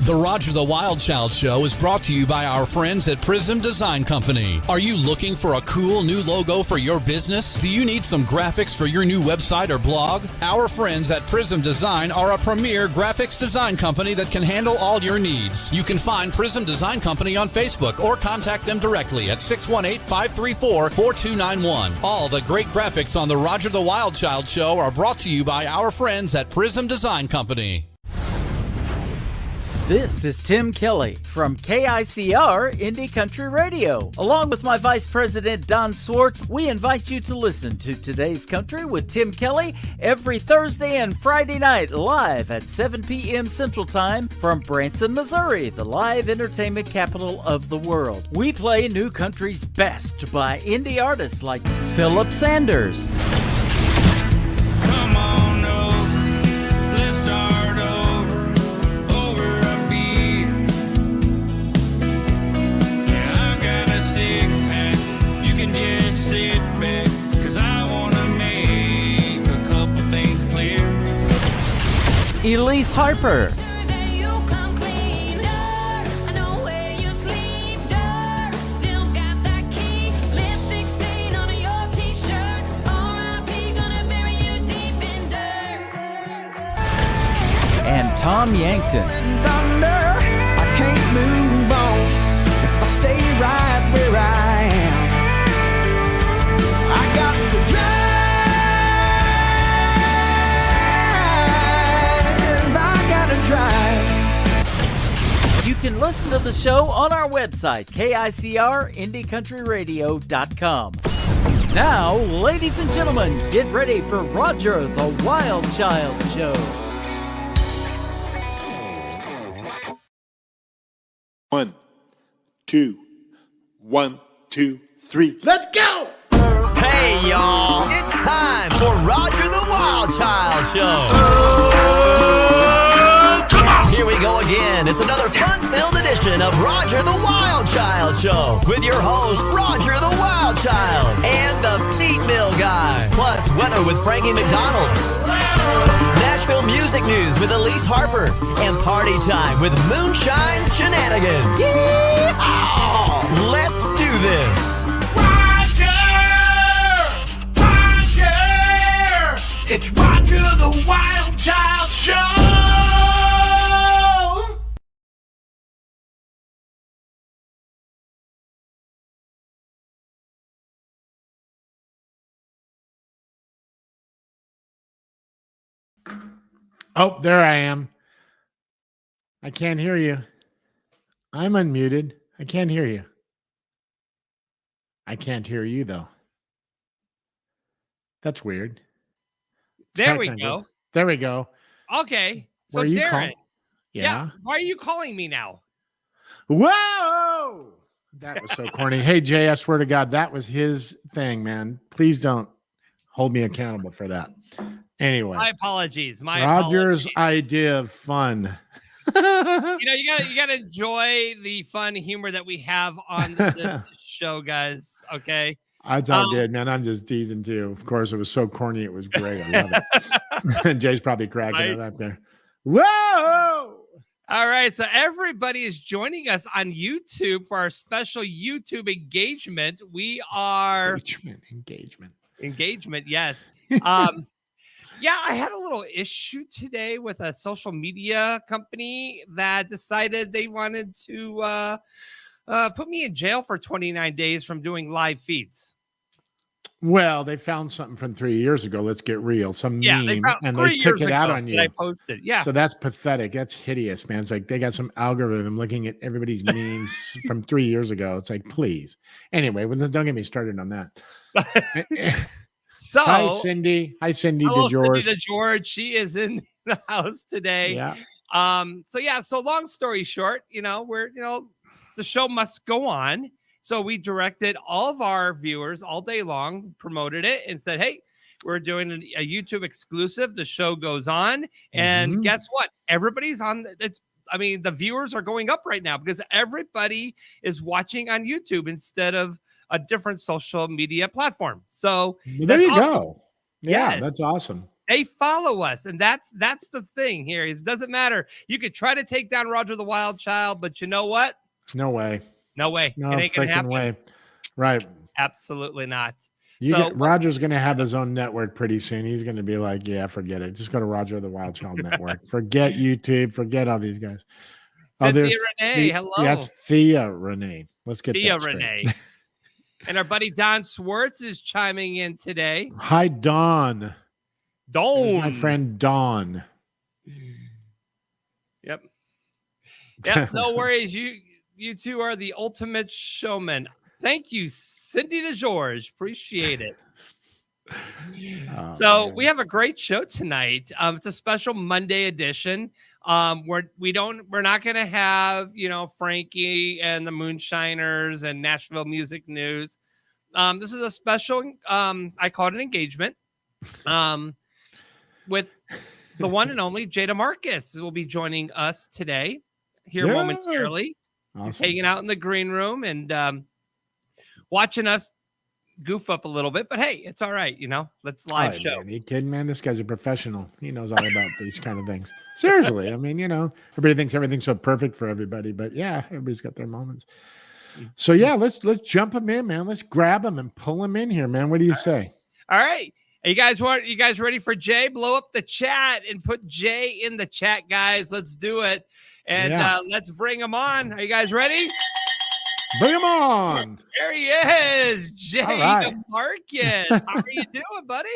The Roger the Wild Child Show is brought to you by our friends at Prism Design Company. Are you looking for a cool new logo for your business? Do you need some graphics for your new website or blog? Our friends at Prism Design are a premier graphics design company that can handle all your needs. You can find Prism Design Company on Facebook or contact them directly at 618-534-4291. All the great graphics on the Roger the Wild Child Show are brought to you by our friends at Prism Design Company. This is Tim Kelly from KICR Indie Country Radio. Along with my Vice President Don Swartz, we invite you to listen to Today's Country with Tim Kelly every Thursday and Friday night live at 7 p.m. Central Time from Branson, Missouri, the live entertainment capital of the world. We play new country's best by indie artists like Philip Sanders. Come on over, let's start over a beer. Yeah, I got a six-pack, you can just sit back, 'cause I wanna make a couple things clear. Elise Harper. And Tom Yankton. Thunder, I can't move on if I stay right where I am. I got to drive, I gotta drive. You can listen to the show on our website, KICRIndieCountryRadio.com. Now, ladies and gentlemen, get ready for Roger the Wild Child Show. 1, 2, 1, 2, 3. Let's go! Hey, y'all! It's time for Roger the Wild Child Show. Come on! Here we go again. It's another fun-filled edition of Roger the Wild Child Show with your host, Roger the Wild Child, and the Feed Mill Guy. Plus, weather with Frankie McDonald. Nashville music news with Elise Harper, and party time with Moonshine Shenanigans. Yeehaw! Let's do this. Roger! It's Roger the Wild Child Show! Oh, there I am. I can't hear you. I'm unmuted. I can't hear you. I can't hear you, though. That's weird. There we go. There we go. Okay. So Where are you Darren. calling? Yeah. Why are you calling me now? Whoa! That was so corny. Hey, Jay, I swear to God, that was his thing, man. Please don't hold me accountable for that. Anyway, My apologies. Roger's idea of fun. You gotta enjoy the fun humor that we have on this show, guys. Okay. That's all good, man. I'm just teasing too. Of course, it was so corny. It was great. I love it. Jay's probably cracking it up there. Whoa! All right. So everybody is joining us on YouTube for our special YouTube engagement. We are engagement. Yes. Yeah, I had a little issue today with a social media company that decided they wanted to put me in jail for 29 days from doing live feeds. Well, they found something from 3 years ago. Let's get real. Some meme, and they took it out on you. I posted. Yeah. So that's pathetic. That's hideous, man. It's like they got some algorithm looking at everybody's memes from 3 years ago. It's like, please. Anyway, well, don't get me started on that. So, hi, Cindy. Hi, Cindy Cindy DeGeorge. She is in the house today. Yeah. So long story short, the show must go on. So we directed all of our viewers all day long, promoted it, and said, hey, we're doing a YouTube exclusive. The show goes on. And guess what? Everybody's on. The viewers are going up right now because everybody is watching on YouTube instead of a different social media platform. So there you go. Yeah, yes. that's awesome. Hey, follow us. And that's the thing here. It doesn't matter. You could try to take down Roger the Wild Child, but you know what? No way. No way. No It ain't gonna freaking happen. way. Right. Absolutely not. Roger's going to have his own network pretty soon. He's going to be like, yeah, forget it. Just go to Roger the Wild Child Network. Forget YouTube. Forget all these guys. Cynthia Renee, hello. That's Thea Renee. Let's get Thea that straight. Renee. And our buddy Don Swartz is chiming in today. Hi, Dawn. Dawn. My friend Dawn. Yep. Yep. No worries. You two are the ultimate showmen. Thank you, Cindy DeGeorge. Appreciate it. So we have a great show tonight. It's a special Monday edition. We're not gonna have Frankie and the Moonshiners and Nashville Music News. This is a special. I call it an engagement. With the one and only Jay DeMarcus will be joining us today here momentarily. Awesome. Hanging out in the green room and watching us goof up a little bit, but hey, it's all right. Let's live show. Man, are you kidding, man? This guy's a professional. He knows all about these kind of things. Seriously. I mean, everybody thinks everything's so perfect for everybody, but yeah, everybody's got their moments. So yeah, let's jump him in, man. Let's grab him and pull him in here, man. What do you say? All right. You guys ready for Jay? Blow up the chat and put Jay in the chat, guys. Let's do it. And let's bring him on. Are you guys ready? Bring him on. There he is, Jay right. DeMarcus. How are you doing, buddy?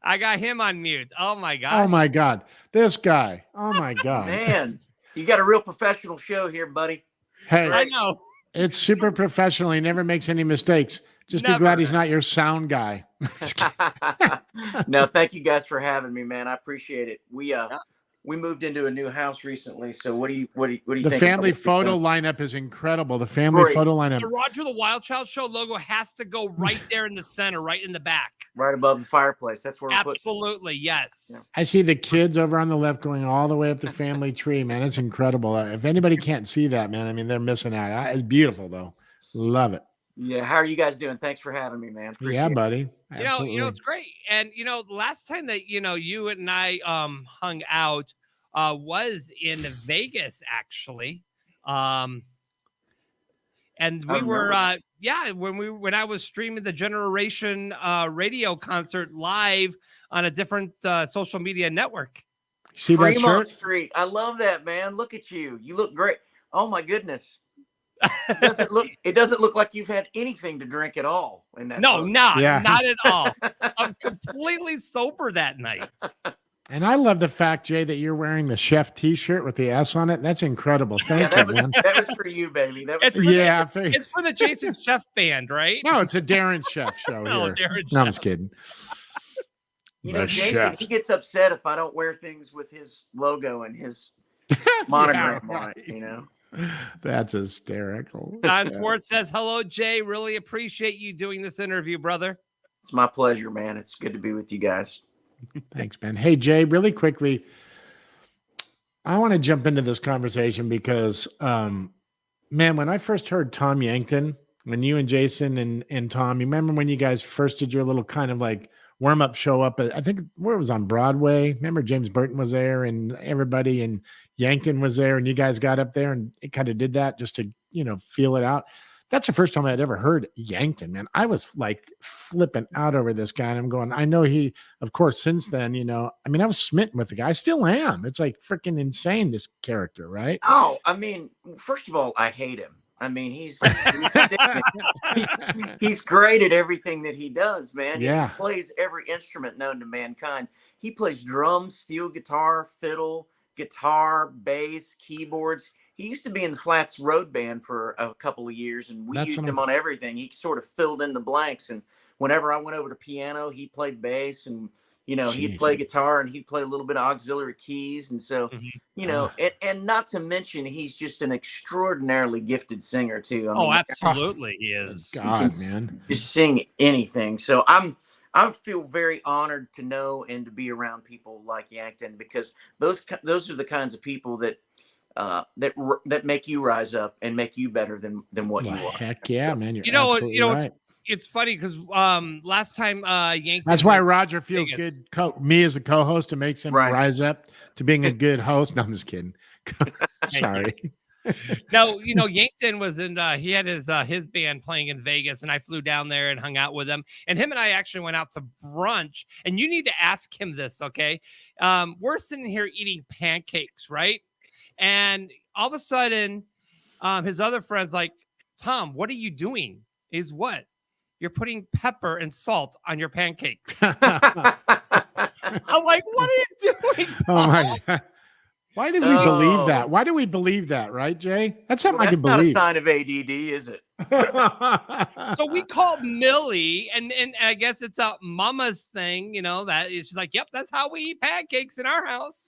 I got him on mute. Oh my god. Oh my god. This guy. Oh my god. Man, you got a real professional show here, buddy. Hey, I know. It's super professional. He never makes any mistakes. Just be glad he's not your sound guy. No, thank you guys for having me, man. I appreciate it. We moved into a new house recently. So what do you think? The family photo lineup is incredible. The family photo lineup. The Roger the Wild Child show logo has to go right there in the center, right in the back. Right above the fireplace. That's where we're absolutely, yes. Yeah. I see the kids over on the left going all the way up the family tree, man. It's incredible. If anybody can't see that, man, I mean, they're missing out. It's beautiful, though. Love it. Yeah. How are you guys doing? Thanks for having me, man. Appreciate buddy. Absolutely. It's great. And the last time that you and I hung out was in Vegas, actually. And we were when I was streaming the Generation radio concert live on a different social media network. See that Fremont shirt? Street. I love that, man. Look at you. You look great. Oh my goodness. It doesn't look like you've had anything to drink at all in that. No, not at all. I was completely sober that night. And I love the fact, Jay, that you're wearing the chef T-shirt with the S on it. That's incredible. Thank you, man. That was for you, baby. That was it's for the Jason Chef band, right? No, it's a Darren Chef show here. No, I'm just kidding. Jason, he gets upset if I don't wear things with his logo and his monogram on it, That's hysterical. Don Swartz says, hello, Jay. Really appreciate you doing this interview, brother. It's my pleasure, man. It's good to be with you guys. Thanks, man. Hey, Jay, really quickly, I want to jump into this conversation because, man, when I first heard Tom Yankton, when you and Jason and Tom, you remember when you guys first did your little kind of like warm-up show up at, I think where it was on Broadway. Remember James Burton was there and everybody, and Yankton was there, and you guys got up there and it kind of did that just to, feel it out. That's the first time I'd ever heard Yankton, man. I was like flipping out over this guy. And I'm going, I know he, of course, since then, I was smitten with the guy. I still am. It's like freaking insane, this character, right? Oh, first of all, I hate him. He's great at everything that he does, man. Yeah. He plays every instrument known to mankind. He plays drums, steel guitar, fiddle, guitar, bass, keyboards. He used to be in the Flatts Road Band for a couple of years, and we used him on everything. He sort of filled in the blanks. And whenever I went over to piano, he played bass, and he'd play guitar, and he'd play a little bit of auxiliary keys. And so, and not to mention, he's just an extraordinarily gifted singer too. Absolutely, he is. God, man, just sing anything. So I feel very honored to know and to be around people like Yankton, because those are the kinds of people that make you rise up and make you better than what you are. Heck yeah, man. Right. it's funny because last time Yankton. That's why was Roger feels Vegas. good. Me as a co-host, it makes him Right. rise up to being a good host. No, I'm just kidding. Sorry. No, Yankton was in. He had his band playing in Vegas, and I flew down there and hung out with him. And him and I actually went out to brunch. And you need to ask him this, okay? We're sitting here eating pancakes, right? And all of a sudden, his other friend's like, "Tom, what are you doing?" Is what? You're putting pepper and salt on your pancakes. I'm like, what are you doing, Tom? Oh my God. Why did we believe that? Why do we believe that, right, Jay? That's something I can believe. That's not a sign of ADD, is it? So we called Millie, and I guess it's a mama's thing, that she's like, yep, that's how we eat pancakes in our house.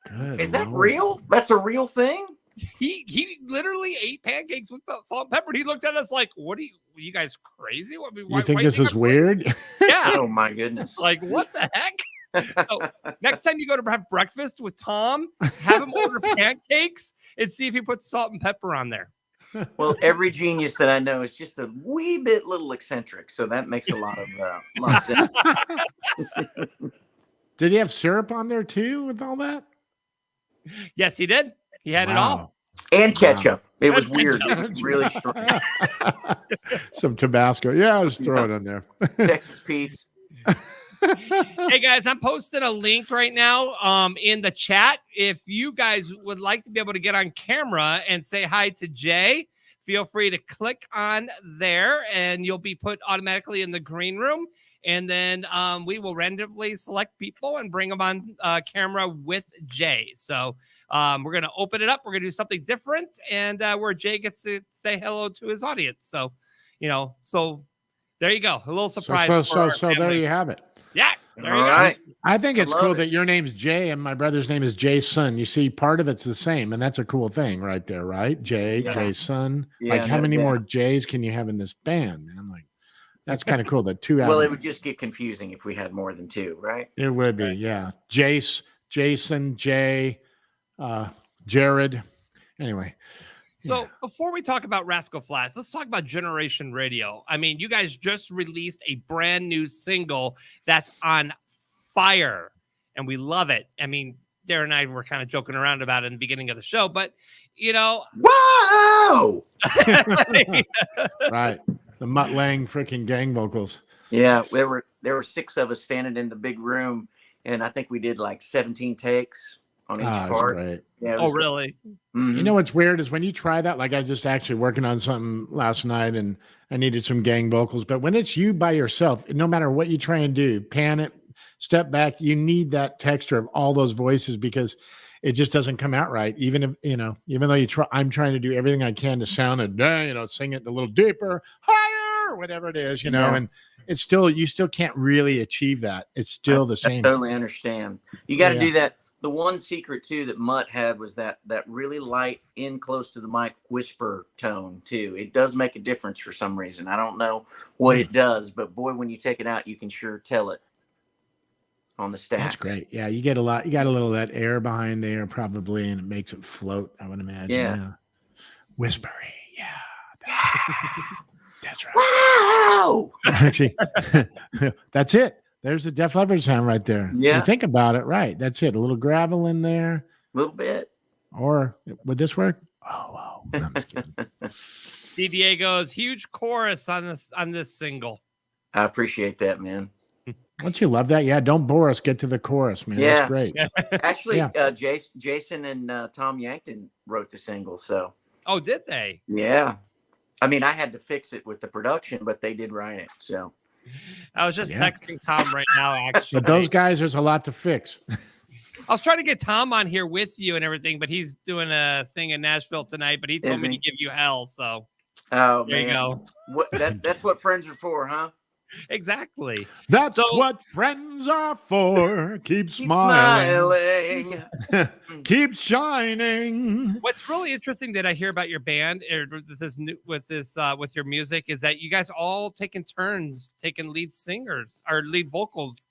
Good Is that Lord. real? That's a real thing? He literally ate pancakes with salt and pepper. And he looked at us like, "What are you guys crazy? You think this is weird? Yeah. Oh my goodness. Like, what the heck?" So next time you go to have breakfast with Tom, have him order pancakes and see if he puts salt and pepper on there. Well, every genius that I know is just a wee bit little eccentric, so that makes a lot of sense. Did he have syrup on there too with all that? Yes, he did. He had it all. And ketchup. It was weird. It was really strong. Some Tabasco. Yeah, I'll just throw it on there. Texas Pete's. Hey guys, I'm posting a link right now in the chat. If you guys would like to be able to get on camera and say hi to Jay, feel free to click on there and you'll be put automatically in the green room. And then we will randomly select people and bring them on camera with Jay. So we're going to open it up. We're going to do something different and where Jay gets to say hello to his audience. So, so there you go. A little surprise. So there you have it. Yeah. There you All go. right. I think it's cool it. that your name's Jay and my brother's name is Jason. You see, part of it's the same, and that's a cool thing right there, right? Jay, Yeah. Jason. Yeah, like, how no many more doubt. Jays can you have in this band, man? Like, that's kind of cool. That two out Well, of it would just get confusing if we had more than two, right? it would be, yeah. Jace, Jason, Jay, Jared. Anyway. So before we talk about Rascal Flatts, let's talk about Generation Radio. I mean, you guys just released a brand new single that's on fire, and we love it. I mean, Darren and I were kind of joking around about it in the beginning of the show, but Whoa! Right. The Mutt Lang freaking gang vocals. Yeah, there were 6 of us standing in the big room, and I think we did like 17 takes on each That's part. great. Yeah, it oh, was really? Mhm. You know what's weird is when you try that, like I just actually working on something last night and I needed some gang vocals, but when it's you by yourself, no matter what you try and do, pan it, step back, you need that texture of all those voices because it just doesn't come out right. Even if, even though I'm trying to do everything I can to sound it, sing it a little deeper, higher, whatever it is, Yeah. and it's still, you still can't really achieve that. It's still the I same. totally understand. You got to Yeah. do that. The one secret too that Mutt had was that really light in close to the mic whisper tone too. It does make a difference for some reason. I don't know what it does, but boy, when you take it out, you can sure tell it on the stats. That's great. Yeah, you get a lot. You got a little of that air behind there, probably, and it makes it float. I would imagine. Yeah. Whispery. Yeah. That's right. Wow! Actually, that's it. There's the Def Leppard sound right there. Yeah. You think about it, right? That's it. A little gravel in there, A little bit. or would this work? Oh, no, I'm just kidding. D. Diego's huge chorus on this single. I appreciate that, man. Don't you love that? Yeah. Don't bore us. Get to the chorus, man. Yeah. That's great. Actually, Yeah. Jason and Tom Yankton wrote the single, so Oh, did they? yeah. I mean, I had to fix it with the production, but they did write it. So I was just Yeah. texting Tom right now, actually. But those guys, there's a lot to fix. I was trying to get Tom on here with you and everything, but he's doing a thing in Nashville tonight, but he told Is me he? to give you hell. So oh there man, you go. That's what friends are for, huh? Exactly. That's So- what friends are for. Keep Keep smiling. smiling. Keep shining. What's really interesting that I hear about your band or with your music is that you guys all taking turns taking lead singers or lead vocals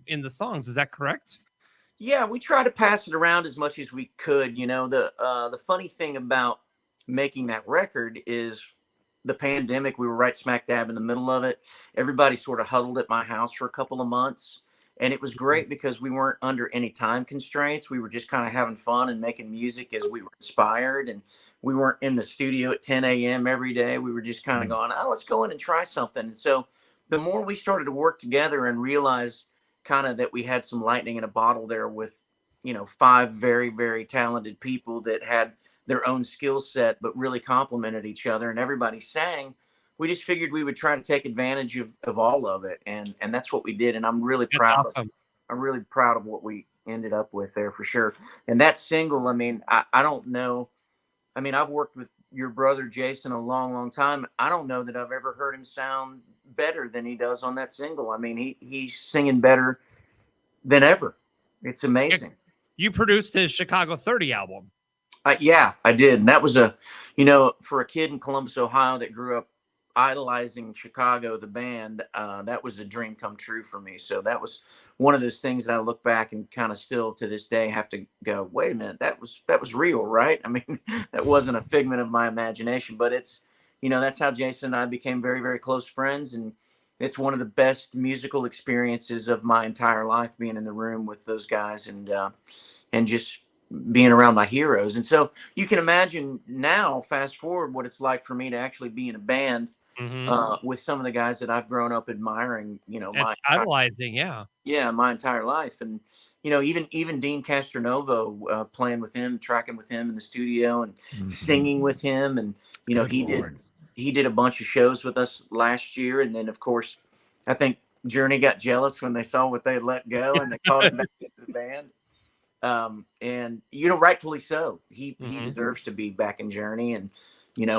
in the songs. Is that correct? Yeah, we try to pass it around as much as we could. The funny thing about making that record is the pandemic, we were right smack dab in the middle of it. Everybody sort of huddled at my house for a couple of months. And it was great because we weren't under any time constraints. We were just kind of having fun and making music as we were inspired. And we weren't in the studio at 10 a.m. every day. We were just kind of going, oh, let's go in and try something. And so the more we started to work together and realize kind of that we had some lightning in a bottle there with, 5 very, very talented people that had their own skill set, but really complemented each other, and everybody sang. We just figured we would try to take advantage of all of it. And that's what we did. And I'm really proud I'm really proud of what we ended up with there for sure. And that single, I mean, I don't know. I mean, I've worked with your brother Jason a long, long time. I don't know that I've ever heard him sound better than he does on that single. I mean, he's singing better than ever. It's amazing. You produced his Chicago 30 album. Yeah, I did. And that was for a kid in Columbus, Ohio that grew up idolizing Chicago, the band, that was a dream come true for me. So that was one of those things that I look back and kind of still to this day have to go, wait a minute, that was real, right? I mean, that wasn't a figment of my imagination, but it's, that's how Jason and I became very, very close friends. And it's one of the best musical experiences of my entire life, being in the room with those guys and just being around my heroes. And so you can imagine now, fast forward, what it's like for me to actually be in a band with some of the guys that I've grown up admiring, idolizing. My entire life. And, even Dean Castronovo, playing with him, tracking with him in the studio and singing with him. And, he did a bunch of shows with us last year. And then of course, I think Journey got jealous when they saw what they let go and they called him back into the band. And rightfully so. He deserves to be back in Journey. And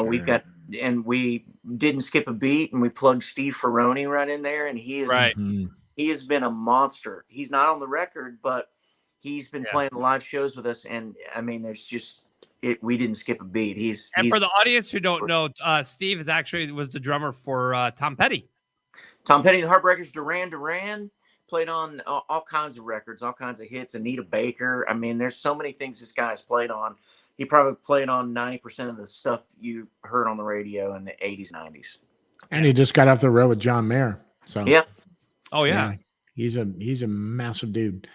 we didn't skip a beat, and we plugged Steve Ferroni right in there, and he has been a monster. He's not on the record, but he's been playing live shows with us, and I mean, we didn't skip a beat. He's for the audience who don't know, Steve was the drummer for Tom Petty. Tom Petty, the Heartbreakers, Duran Duran. Played on all kinds of records, all kinds of hits. Anita Baker. I mean, there's so many things this guy's played on. He probably played on 90% of the stuff you heard on the radio in the 80s, 90s. And he just got off the road with John Mayer. So yeah. Oh yeah. He's a massive dude.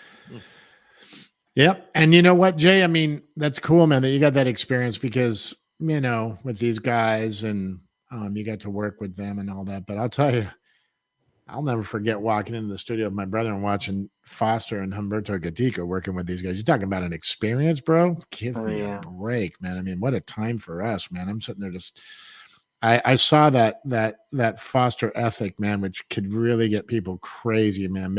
Yep. And you know what, Jay? I mean, that's cool, man, that you got that experience because, with these guys and you got to work with them and all that. But I'll tell you, I'll never forget walking into the studio with my brother and watching Foster and Humberto Gatica working with these guys. You're talking about an experience, bro. Give me a break, man. I mean, what a time for us, man. I'm sitting there I saw that Foster ethic, man, which could really get people crazy, man.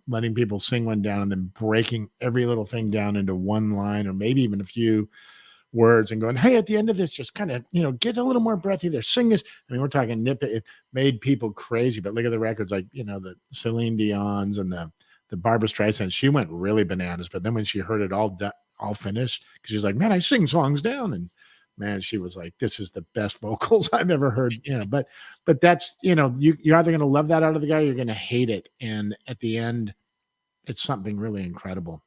Letting people sing one down and then breaking every little thing down into one line or maybe even a few words and going, hey, at the end of this, just kind of, get a little more breathy there. Sing this. I mean, we're talking nip it. It made people crazy, but look at the records like, the Celine Dion's and the Barbra Streisand. She went really bananas, but then when she heard it all finished, because she's like, man, I sing songs down. And man, she was like, this is the best vocals I've ever heard, but that's, you're either going to love that out of the guy, or you're going to hate it. And at the end, it's something really incredible.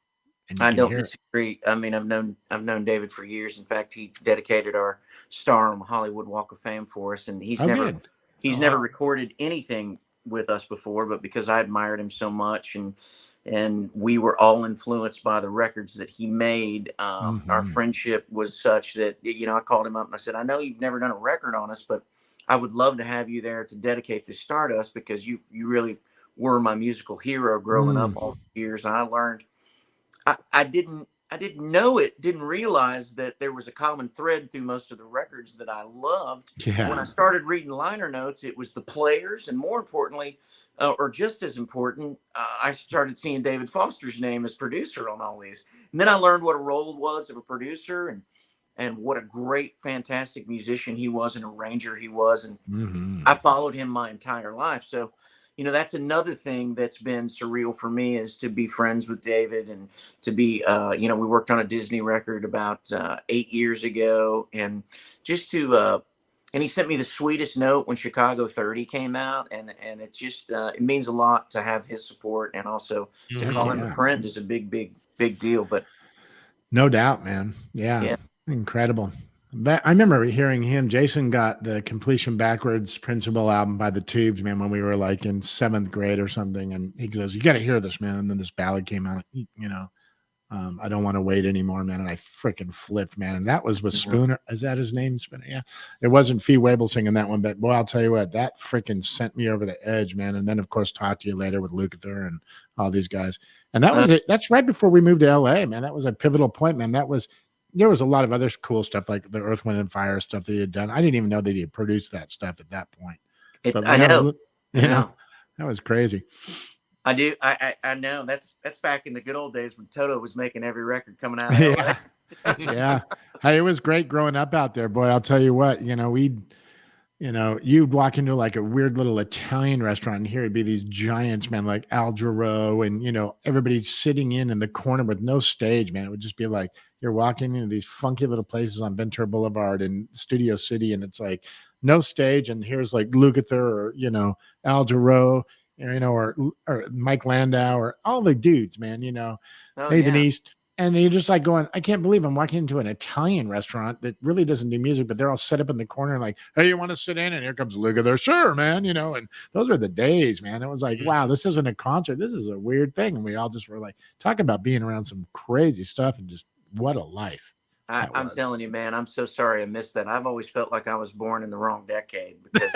I don't disagree. I mean, I've known David for years. In fact, he dedicated our star on the Hollywood Walk of Fame for us, and he's never recorded anything with us before. But because I admired him so much, and we were all influenced by the records that he made, our friendship was such that I called him up and I said, I know you've never done a record on us, but I would love to have you there to dedicate this star to us because you really were my musical hero growing up all the years, and I learned. I didn't know it, didn't realize that there was a common thread through most of the records that I loved. Yeah. When I started reading liner notes, it was the players, and more importantly, or just as important, I started seeing David Foster's name as producer on all these. And then I learned what a role was of a producer and what a great, fantastic musician he was and arranger he was. And I followed him my entire life. So, that's another thing that's been surreal for me is to be friends with David and to be, we worked on a Disney record about 8 years ago, and just to, and he sent me the sweetest note when Chicago 30 came out, and it just, it means a lot to have his support, and also to call him a friend is a big, big, big deal. But no doubt, man. Yeah. Incredible. That, I remember hearing him. Jason got the Completion Backwards Principle album by the Tubes, man, when we were like in 7th grade or something. And he goes, "You got to hear this, man." And then this ballad came out, I don't want to wait anymore, man. And I freaking flipped, man. And that was with Spooner. Is that his name? Spooner? Yeah. It wasn't Fee Waybill singing that one, but boy, I'll tell you what, that freaking sent me over the edge, man. And then, of course, Talk to You Later with Lukather and all these guys. And that was it. That's right before we moved to LA, man. That was a pivotal point, man. There was a lot of other cool stuff like the Earth, Wind, and Fire stuff that he had done. I didn't even know that he had produced that stuff at that point. I know. That was crazy. I do. I know. That's back in the good old days when Toto was making every record coming out of LA. Yeah. Hey, it was great growing up out there, boy. I'll tell you what, you'd walk into like a weird little Italian restaurant and here would be these giants, man, like Al Jarreau and, everybody sitting in the corner with no stage, man. It would just be like, you're walking into these funky little places on Ventura Boulevard in Studio City. And it's like no stage. And here's like Lukather or, Al Jarreau, or Mike Landau or all the dudes, man, Nathan East. And you're just like going, I can't believe I'm walking into an Italian restaurant that really doesn't do music, but they're all set up in the corner and like, hey, you want to sit in? And here comes Lukather. Sure, man. And those were the days, man. It was like, wow, this isn't a concert. This is a weird thing. And we all just were like, talking about being around some crazy stuff and just what a life. I'm telling you, man, I'm so sorry I missed that. I've always felt like I was born in the wrong decade because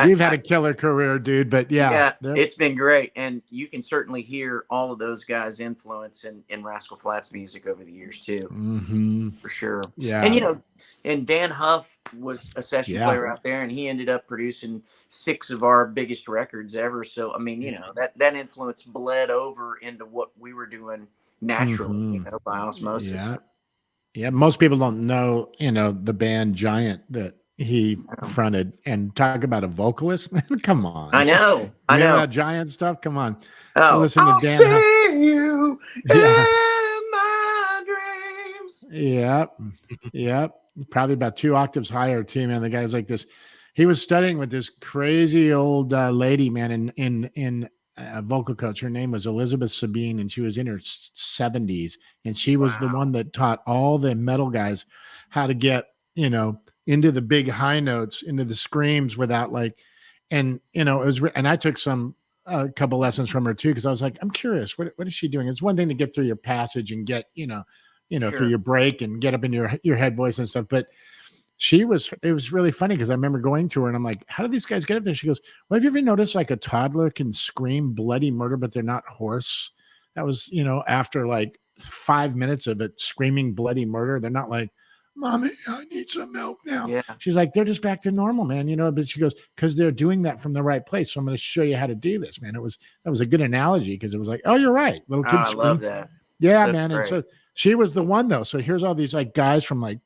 you've had a killer career, dude. But yeah, it's been great. And you can certainly hear all of those guys' influence in Rascal Flatts music over the years too, for sure. Yeah. And, and Dan Huff was a session player out there and he ended up producing 6 of our biggest records ever. So, I mean, that influence bled over into what we were doing naturally, by osmosis. Yeah. Yeah, most people don't know, the band Giant that he fronted, and talk about a vocalist. Come on, I know that Giant stuff. Come on, listen to Dan. See you in my dreams. Yep. Probably about 2 octaves higher too, man. The guy's like this. He was studying with this crazy old lady, man, in a vocal coach. Her name was Elizabeth Sabine, and she was in her 70s, and she was the one that taught all the metal guys how to get into the big high notes, into the screams without and it was, and I took a couple lessons from her too, because I was like, I'm curious, what is she doing? It's one thing to get through your passage and get through your break and get up in your head voice and stuff, but it was really funny because I remember going to her and I'm like, how do these guys get up there? She goes, well, have you ever noticed like a toddler can scream bloody murder, but they're not hoarse? That was, after like 5 minutes of it screaming bloody murder, they're not like, Mommy, I need some milk now. Yeah. She's like, they're just back to normal, man. But she goes, because they're doing that from the right place. So I'm going to show you how to do this, man. That was a good analogy because it was like, oh, you're right. Little kids scream. I love that. Yeah, That's man. great. And so she was the one though. So here's all these like guys from like,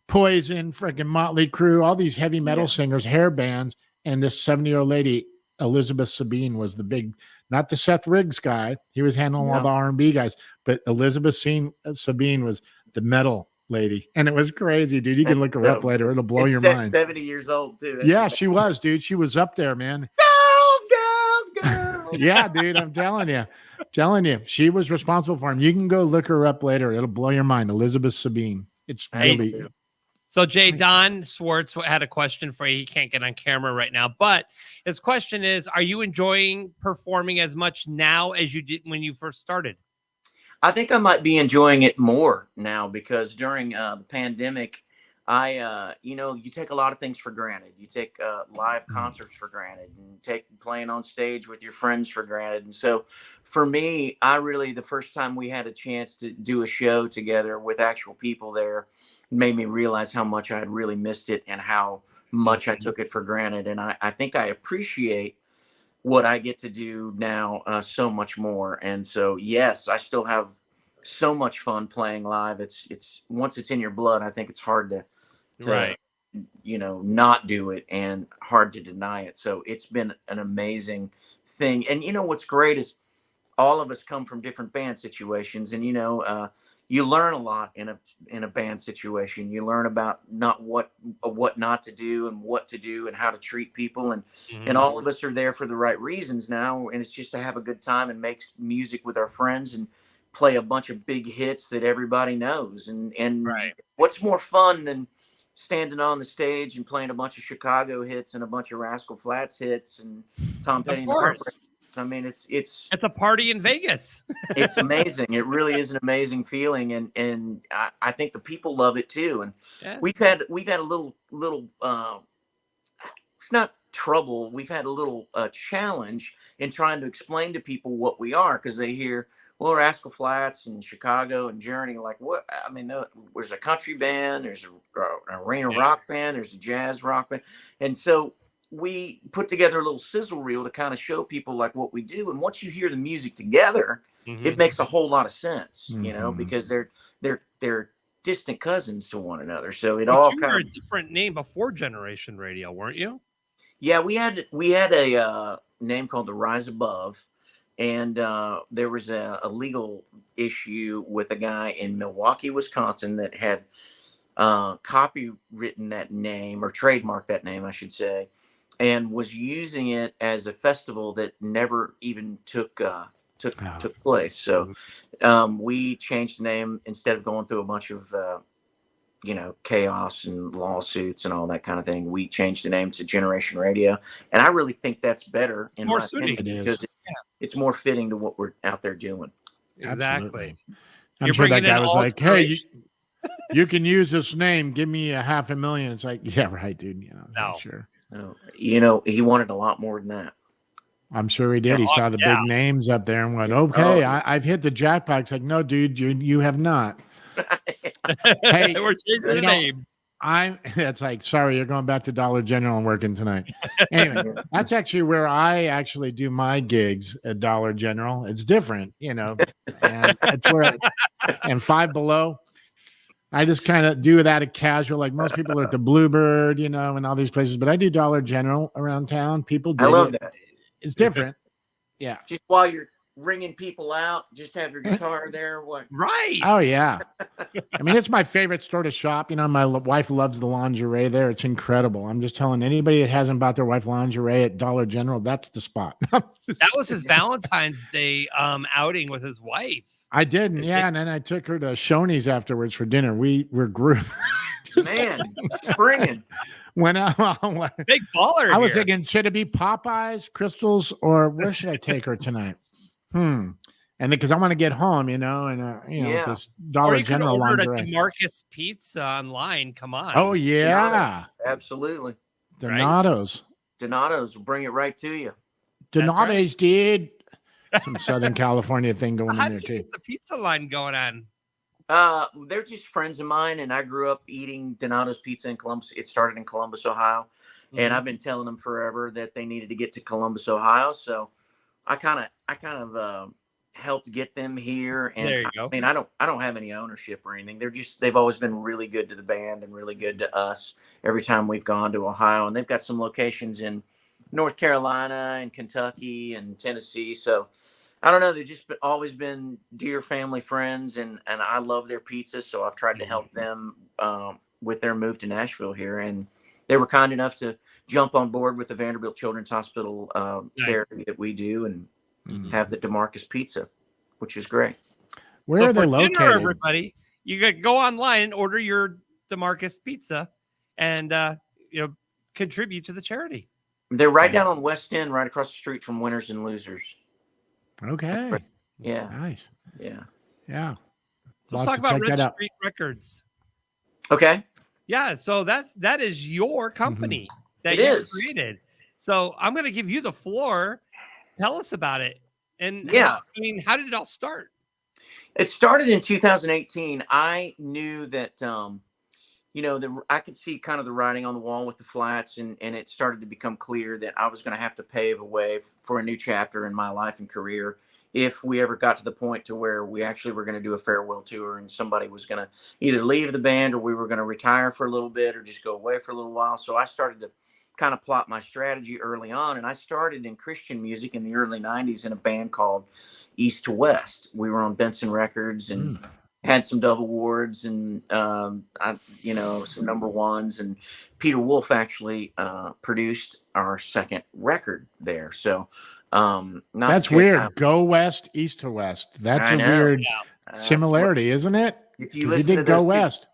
Poison, freaking Motley Crue, all these heavy metal singers, hair bands, and this 70-year-old lady, Elizabeth Sabine, was the big, not the Seth Riggs guy. He was handling all the R&B guys, but Elizabeth Sabine was the metal lady, and it was crazy, dude. You can look her up later; it'll blow your mind. 70 years old too. That's amazing. She was, dude. She was up there, man. Girls. Yeah, dude. I'm telling you, she was responsible for him. You can go look her up later; it'll blow your mind. Elizabeth Sabine. It's really. So Jay, Don Swartz had a question for you. He can't get on camera right now, but his question is, are you enjoying performing as much now as you did when you first started? I think I might be enjoying it more now because during the pandemic, you take a lot of things for granted. You take live concerts for granted and take playing on stage with your friends for granted. And so for me, the first time we had a chance to do a show together with actual people there made me realize how much I had really missed it and how much I took it for granted. And I think I appreciate what I get to do now so much more. And so, yes, I still have so much fun playing live. It's once it's in your blood, I think it's hard to not do it and hard to deny it. So it's been an amazing thing. And what's great is all of us come from different band situations, and you learn a lot in a band situation. You learn about what not to do and what to do and how to treat people, and all of us are there for the right reasons now, and it's just to have a good time and make music with our friends and play a bunch of big hits that everybody knows. And Right. what's more fun than standing on the stage and playing a bunch of Chicago hits and a bunch of Rascal Flatts hits and Tom Petty Of and the Heartbreakers? course. I mean, it's a party in Vegas. it's amazing. It really is an amazing feeling, and I think the people love it too. And Yeah. we've had a little it's not trouble. We've had a little challenge in trying to explain to people what we are, because they hear, well, Rascal Flatts and Chicago and Journey, like, what? I mean, there's a country band, there's an arena rock band, there's a jazz rock band, and so we put together a little sizzle reel to kind of show people like what we do. And once you hear the music together, it makes a whole lot of sense, you know, because they're distant cousins to one another. So it all you kind were of a different name before Generation Radio, weren't you? Yeah, we had a name called the Rise Above, and there was a legal issue with a guy in Milwaukee, Wisconsin, that had copywritten that name, or trademarked that name, I should say, and was using it as a festival that never even took place. So we changed the name. Instead of going through a bunch of chaos and lawsuits and all that kind of thing, we changed the name to Generation Radio, and I really think that's better in my opinion, because it's more fitting to what we're out there doing. Exactly. I'm You're sure that bringing guy in was all like, "Hey, generation- you can use this name. Give me $500,000." It's like, yeah, right, dude. You know, No. sure. No, you know, he wanted a lot more than that. I'm sure he did. He saw the big names up there and went, "Okay, I've hit the jackpot." It's like, no, dude, you have not. Hey, we're changing the names. It's like, sorry, you're going back to Dollar General and working tonight. Anyway, that's actually where I actually do my gigs at Dollar General. It's different, you know, and it's where, and Five Below, I just kind of do that at casual. Like most people are at the Bluebird, you know, and all these places, but I do Dollar General around town. People do. I love that. It's different. Yeah. Just while you're ringing people out, just have your guitar there. What? Right. Oh yeah. I mean, it's my favorite store to shop. You know, my wife loves the lingerie there. It's incredible. I'm just telling anybody that hasn't bought their wife lingerie at Dollar General, that's the spot. That was his Valentine's Day outing with his wife. I did, yeah, and then I took her to Shoney's afterwards for dinner. We were group. Man, springing. When Big baller. I was here. thinking, should it be Popeyes, Crystals, or where should I take her tonight? And then because I want to get home, you know, and this Or Dollar you could General order lingerie. at DeMarcus Pizza online. Come on. Oh yeah, Absolutely. Donato's. Donato's will bring it right to you. Donato's did some Southern California thing going How in there did you too. get the pizza line going on? They're just friends of mine, and I grew up eating Donato's Pizza in Columbus. It started in Columbus, Ohio, and I've been telling them forever that they needed to get to Columbus, Ohio. So I kind of helped get them here. And There you go. I mean, I don't have any ownership or anything. They've always been really good to the band and really good to us every time we've gone to Ohio. And they've got some locations in North Carolina and Kentucky and Tennessee. So I don't know. They've just always been dear family friends, and I love their pizza. So I've tried to help them with their move to Nashville here. And they were kind enough to jump on board with the Vanderbilt Children's Hospital charity that we do, and have the DeMarcus Pizza, which is great. Where are they for located? dinner, everybody, you could go online and order your DeMarcus Pizza, and contribute to the charity. They're right down on West End, right across the street from Winners and Losers. Okay. Yeah. Nice. Yeah. Yeah. So let's talk about Red Street Records. Okay. Yeah, so that is your company that It you is. created. So I'm going to give you the floor. Tell us about it. And how did it all start? It started in 2018. I knew that, I could see kind of the writing on the wall with the Flats, and it started to become clear that I was going to have to pave a way for a new chapter in my life and career if we ever got to the point to where we actually were going to do a farewell tour, and somebody was going to either leave the band, or we were going to retire for a little bit, or just go away for a little while. So I started to kind of plot my strategy early on, and I started in Christian music in the early 90s in a band called East to West. We were on Benson Records and had some Dove Awards and some number ones, and Peter Wolf actually produced our second record there. So Not That's Jay weird. Kyle. Go west, east to west. That's I a know. weird That's similarity, isn't it? If you Because he listen to did go those two, west.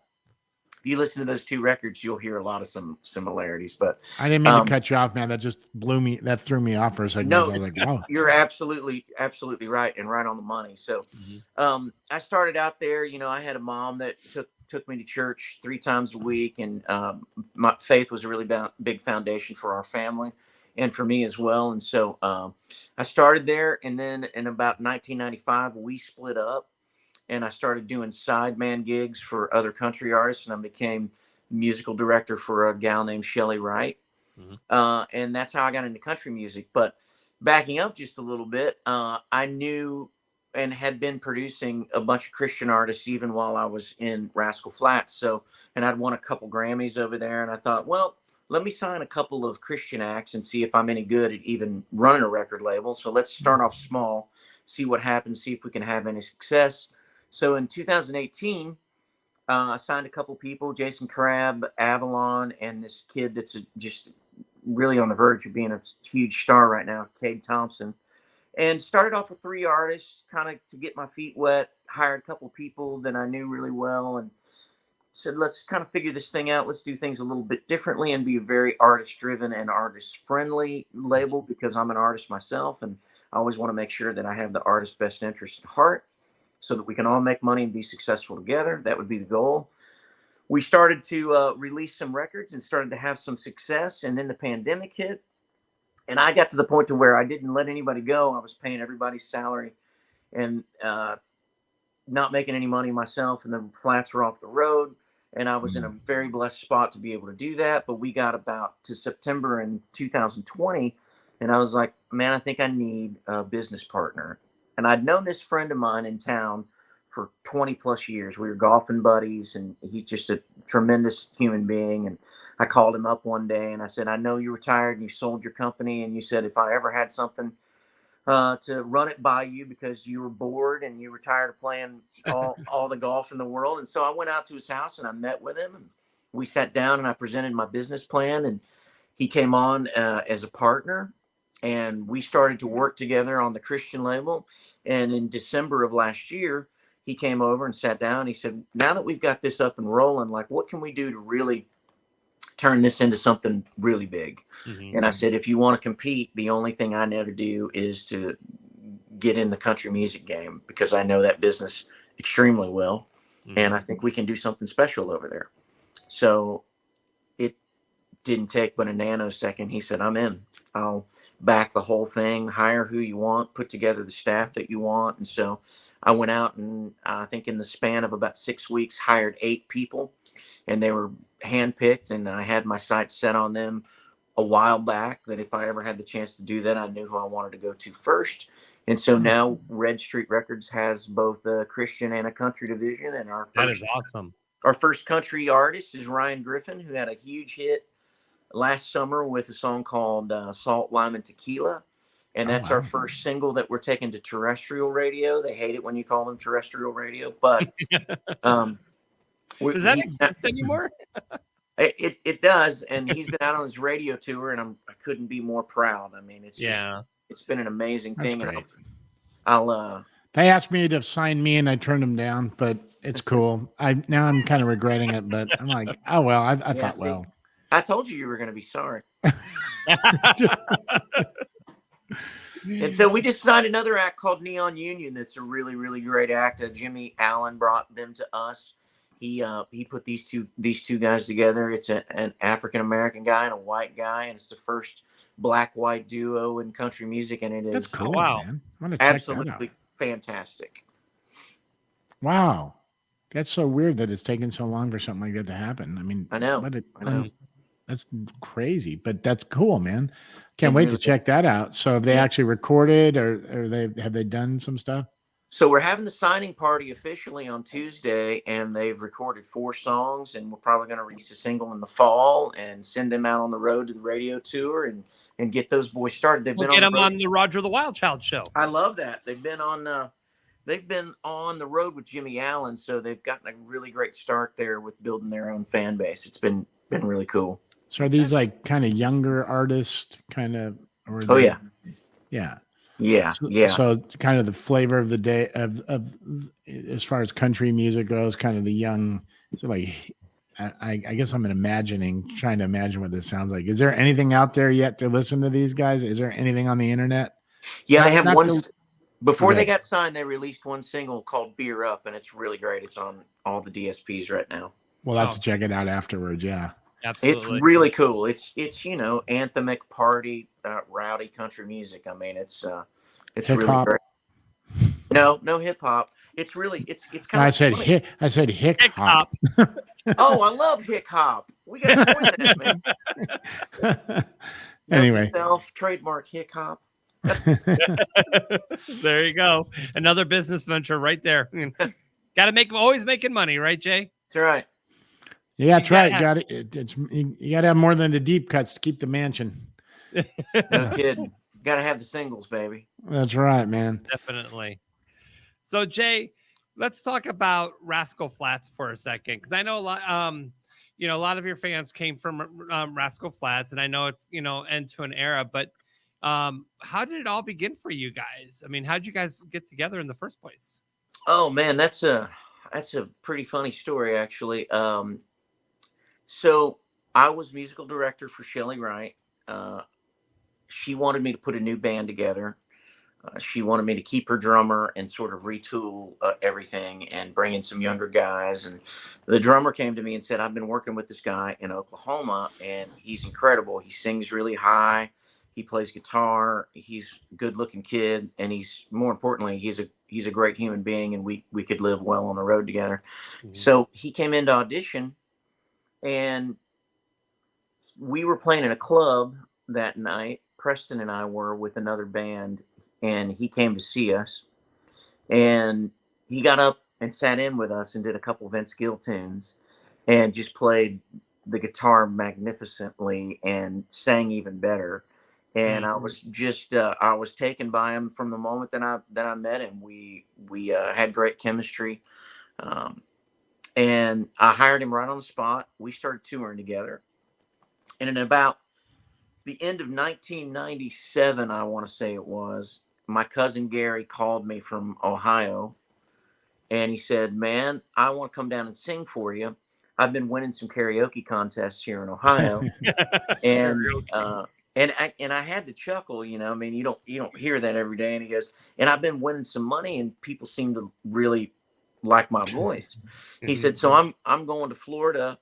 if you listen to those two records, you'll hear a lot of some similarities. But I didn't mean to cut you off, man. That just that threw me off for a second. no, I was like, wow. you're absolutely right and right on the money. So, I started out there. You know, I had a mom that took me to church 3 times a week, and my faith was a really big foundation for our family and for me as well. And so I started there, and then in about 1995, we split up, and I started doing sideman gigs for other country artists, and I became musical director for a gal named Shelly Wright. And that's how I got into country music. But backing up just a little bit, I knew and had been producing a bunch of Christian artists even while I was in Rascal Flatts. So, and I'd won a couple Grammys over there, and I thought, well, let me sign a couple of Christian acts and see if I'm any good at even running a record label. So let's start off small, see what happens, see if we can have any success. So in 2018, I signed a couple people, Jason Crabb, Avalon, and this kid that's just really on the verge of being a huge star right now, Cade Thompson. And started off with 3 artists, kind of to get my feet wet, hired a couple people that I knew really well, and said, let's kind of figure this thing out. Let's do things a little bit differently and be a very artist-driven and artist-friendly label, because I'm an artist myself, and I always want to make sure that I have the artist's best interest at heart so that we can all make money and be successful together. That would be the goal. We started to release some records and started to have some success, and then the pandemic hit. And I got to the point to where I didn't let anybody go. I was paying everybody's salary and not making any money myself. And the Flats were off the road. And I was in a very blessed spot to be able to do that. But we got about to September in 2020. And I was like, man, I think I need a business partner. And I'd known this friend of mine in town for 20 plus years. We were golfing buddies, and he's just a tremendous human being. And I called him up one day and I said, I know you retired and you sold your company. And you said, if I ever had something to run it by you, because you were bored and you were tired of playing all the golf in the world. And so I went out to his house and I met with him, and we sat down and I presented my business plan, and he came on as a partner, and we started to work together on the Christian label. And in December of last year, he came over and sat down. And he said, now that we've got this up and rolling, like, what can we do to really turn this into something really big? And I said, if you want to compete, the only thing I know to do is to get in the country music game, because I know that business extremely well. And I think we can do something special over there. So it didn't take but a nanosecond. He said, I'm in. I'll back the whole thing, hire who you want, put together the staff that you want. And so I went out and I think in the span of about 6 weeks, hired 8 people, and they were handpicked, and I had my sights set on them a while back, that if I ever had the chance to do that, I knew who I wanted to go to first. And so now Red Street Records has both a Christian and a country division. And that is awesome. Our first country artist is Ryan Griffin, who had a huge hit last summer with a song called Salt, Lime, and Tequila. And that's our first single that we're taking to terrestrial radio. They hate it when you call them terrestrial radio, but does that exist anymore? It does. And he's been out on his radio tour, and I couldn't be more proud. I mean, it's it's been an amazing thing. Great. And I'll they asked me to sign me and I turned them down, but it's cool. Now I'm kind of regretting it, but I'm like, oh well, I thought, see, well, I told you were going to be sorry. And so we just signed another act called Neon Union. That's a really, really great act. Jimmy Allen brought them to us. He put these two guys together. It's an African American guy and a white guy, and it's the first black-white duo in country music. And it is that's cool. Wow, man. I want to check that out. absolutely fantastic. Wow, that's so weird that it's taken so long for something like that to happen. I mean, I know. That's crazy, but that's cool, man. Can't wait to check that out. So have they actually recorded, or have they done some stuff? So we're having the signing party officially on Tuesday, and they've recorded 4 songs, and we're probably going to release a single in the fall and send them out on the road to the radio tour and get those boys started. We'll get them on the Roger the Wild Child show. I love that. They've been on the road with Jimmy Allen, so they've gotten a really great start there with building their own fan base. It's been really cool. So are these like kind of younger artists, kind of? Oh yeah. Yeah. Yeah, So, yeah. so kind of the flavor of the day of as far as country music goes, kind of the young. So like, I guess I'm trying to imagine what this sounds like. Is there anything out there yet to listen to these guys? Is there anything on the internet? Yeah, they have Not one. to- Before they Okay. got signed, they released one single called "Beer Up," and it's really great. It's on all the DSPs right now. We'll have to check it out afterwards. Yeah. It's Absolutely. really cool. It's anthemic party, rowdy country music. I mean, it's Hip really hop. great. No hip hop. It's kind I of. said funny. I said hick hop. Oh, I love hip hop. We got to coin that, man. Anyway. Self trademark hip hop. There you go. Another business venture right there. Got to always making money, right, Jay? That's right. Yeah, that's right. You got to have more than the deep cuts to keep the mansion. No kidding. Got to have the singles, baby. That's right, man. Definitely. So, Jay, let's talk about Rascal Flatts for a second, because I know a lot. A lot of your fans came from Rascal Flatts, and I know it's end to an era. But how did it all begin for you guys? I mean, how did you guys get together in the first place? Oh man, that's a pretty funny story, actually. So I was musical director for Shelley Wright. She wanted me to put a new band together. She wanted me to keep her drummer and sort of retool everything and bring in some younger guys. And the drummer came to me and said, I've been working with this guy in Oklahoma, and he's incredible. He sings really high. He plays guitar. He's a good-looking kid, and more importantly, he's a great human being, and we could live well on the road together. Mm-hmm. So he came into audition, and we were playing in a club that night. Preston and I were with another band, and he came to see us, and he got up and sat in with us and did a couple Vince Gill tunes and just played the guitar magnificently and sang even better. And I was just I was taken by him from the moment that I met him. We had great chemistry, and I hired him right on the spot. We started touring together, and in about the end of 1997, I want to say it was, my cousin Gary called me from Ohio, and he said, "Man, I want to come down and sing for you. I've been winning some karaoke contests here in Ohio," and I had to chuckle, I mean, you don't hear that every day. And he goes, "And I've been winning some money, and people seem to really like my voice." He said, "So I'm going to Florida,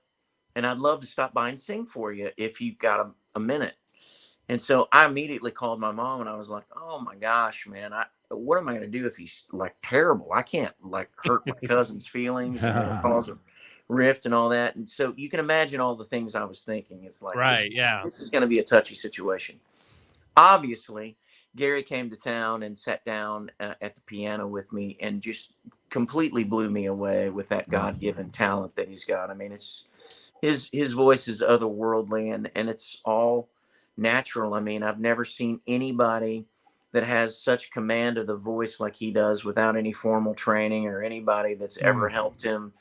and I'd love to stop by and sing for you if you've got a minute." And so I immediately called my mom, and I was like, "Oh my gosh, man, what am I going to do if he's like terrible? I can't like hurt my cousin's feelings and cause a rift and all that." And so you can imagine all the things I was thinking. It's like, right, this is going to be a touchy situation. Obviously, Gary came to town and sat down at the piano with me and just completely blew me away with that God-given talent that he's got. I mean, it's his voice is otherworldly, and it's all natural. I mean, I've never seen anybody that has such command of the voice like he does without any formal training or anybody that's ever helped him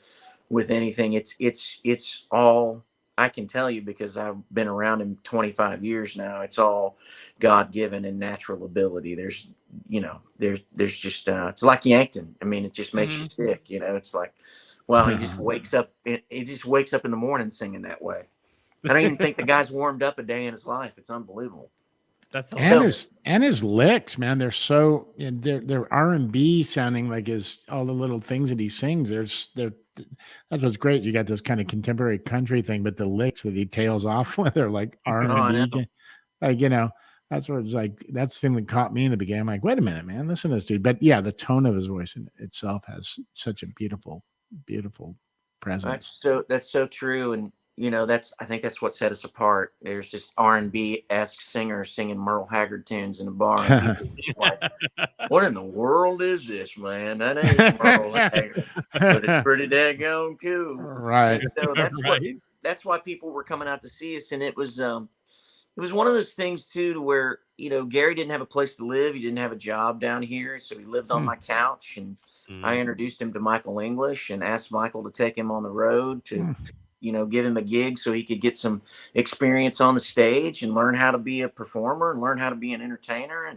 with anything. It's all, I can tell you, because I've been around him 25 years now, it's all God-given and natural ability. There's just it's like Yankton. I mean, it just makes you sick. It's like, well, he just wakes up in the morning singing that way. I don't even think the guy's warmed up a day in his life. It's unbelievable. And his licks, man, they're R&B sounding like all the little things that he sings. That's what's great. You got this kind of contemporary country thing, but the licks that he tails off with are like R&B. That's what it's like. That's the thing that caught me in the beginning. I'm like, wait a minute, man, listen to this dude. But yeah, the tone of his voice in itself has such a beautiful, beautiful presence. That's so true. And I think that's what set us apart. There's just R&B-esque singers singing Merle Haggard tunes in a bar. And people just like, what in the world is this, man? That ain't Merle Haggard, but it's pretty daggone cool. Right. And so that's why people were coming out to see us. And it was one of those things too, to where, Gary didn't have a place to live. He didn't have a job down here. So he lived on my couch, and I introduced him to Michael English and asked Michael to take him on the road to give him a gig so he could get some experience on the stage and learn how to be a performer and learn how to be an entertainer.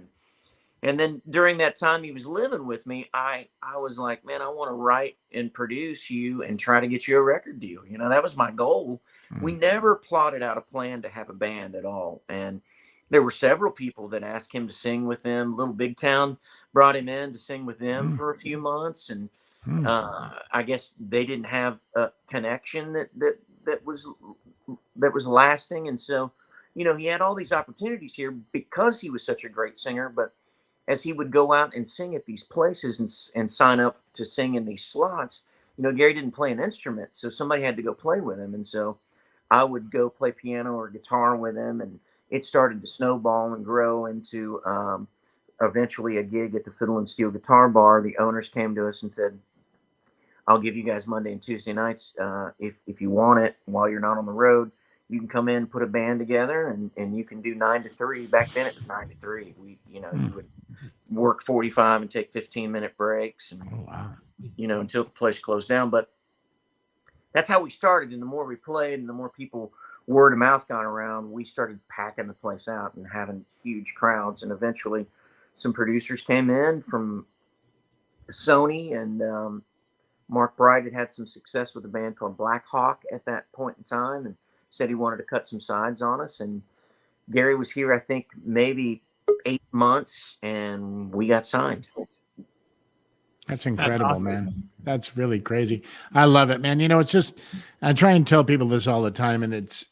And then during that time he was living with me, I was like, man, I want to write and produce you and try to get you a record deal. You know, that was my goal. We never plotted out a plan to have a band at all. And there were several people that asked him to sing with them. Little Big Town brought him in to sing with them for a few months. And I guess they didn't have a connection that was lasting. And so, you know, he had all these opportunities here because he was such a great singer. But as he would go out and sing at these places and sign up to sing in these slots, you know, Gary didn't play an instrument, so somebody had to go play with him. And so I would go play piano or guitar with him, and it started to snowball and grow into eventually a gig at the Fiddle and Steel Guitar Bar. The owners came to us and said, I'll give you guys Monday and Tuesday nights if you want it while you're not on the road. You can come in, put a band together, and you can do 9 to 3. Back then it was 9 to 3. You would work 45 and take 15-minute breaks, and until the place closed down. But that's how we started. And the more we played, and the more people, word of mouth got around, we started packing the place out and having huge crowds. And eventually, some producers came in from Sony, and Mark Bright had some success with a band called Black Hawk at that point in time, and said he wanted to cut some sides on us. And Gary was here, I think, maybe 8 months, and we got signed. That's incredible, awesome, man. That's really crazy. I love it, man. You know, it's just, I try and tell people this all the time, and it's,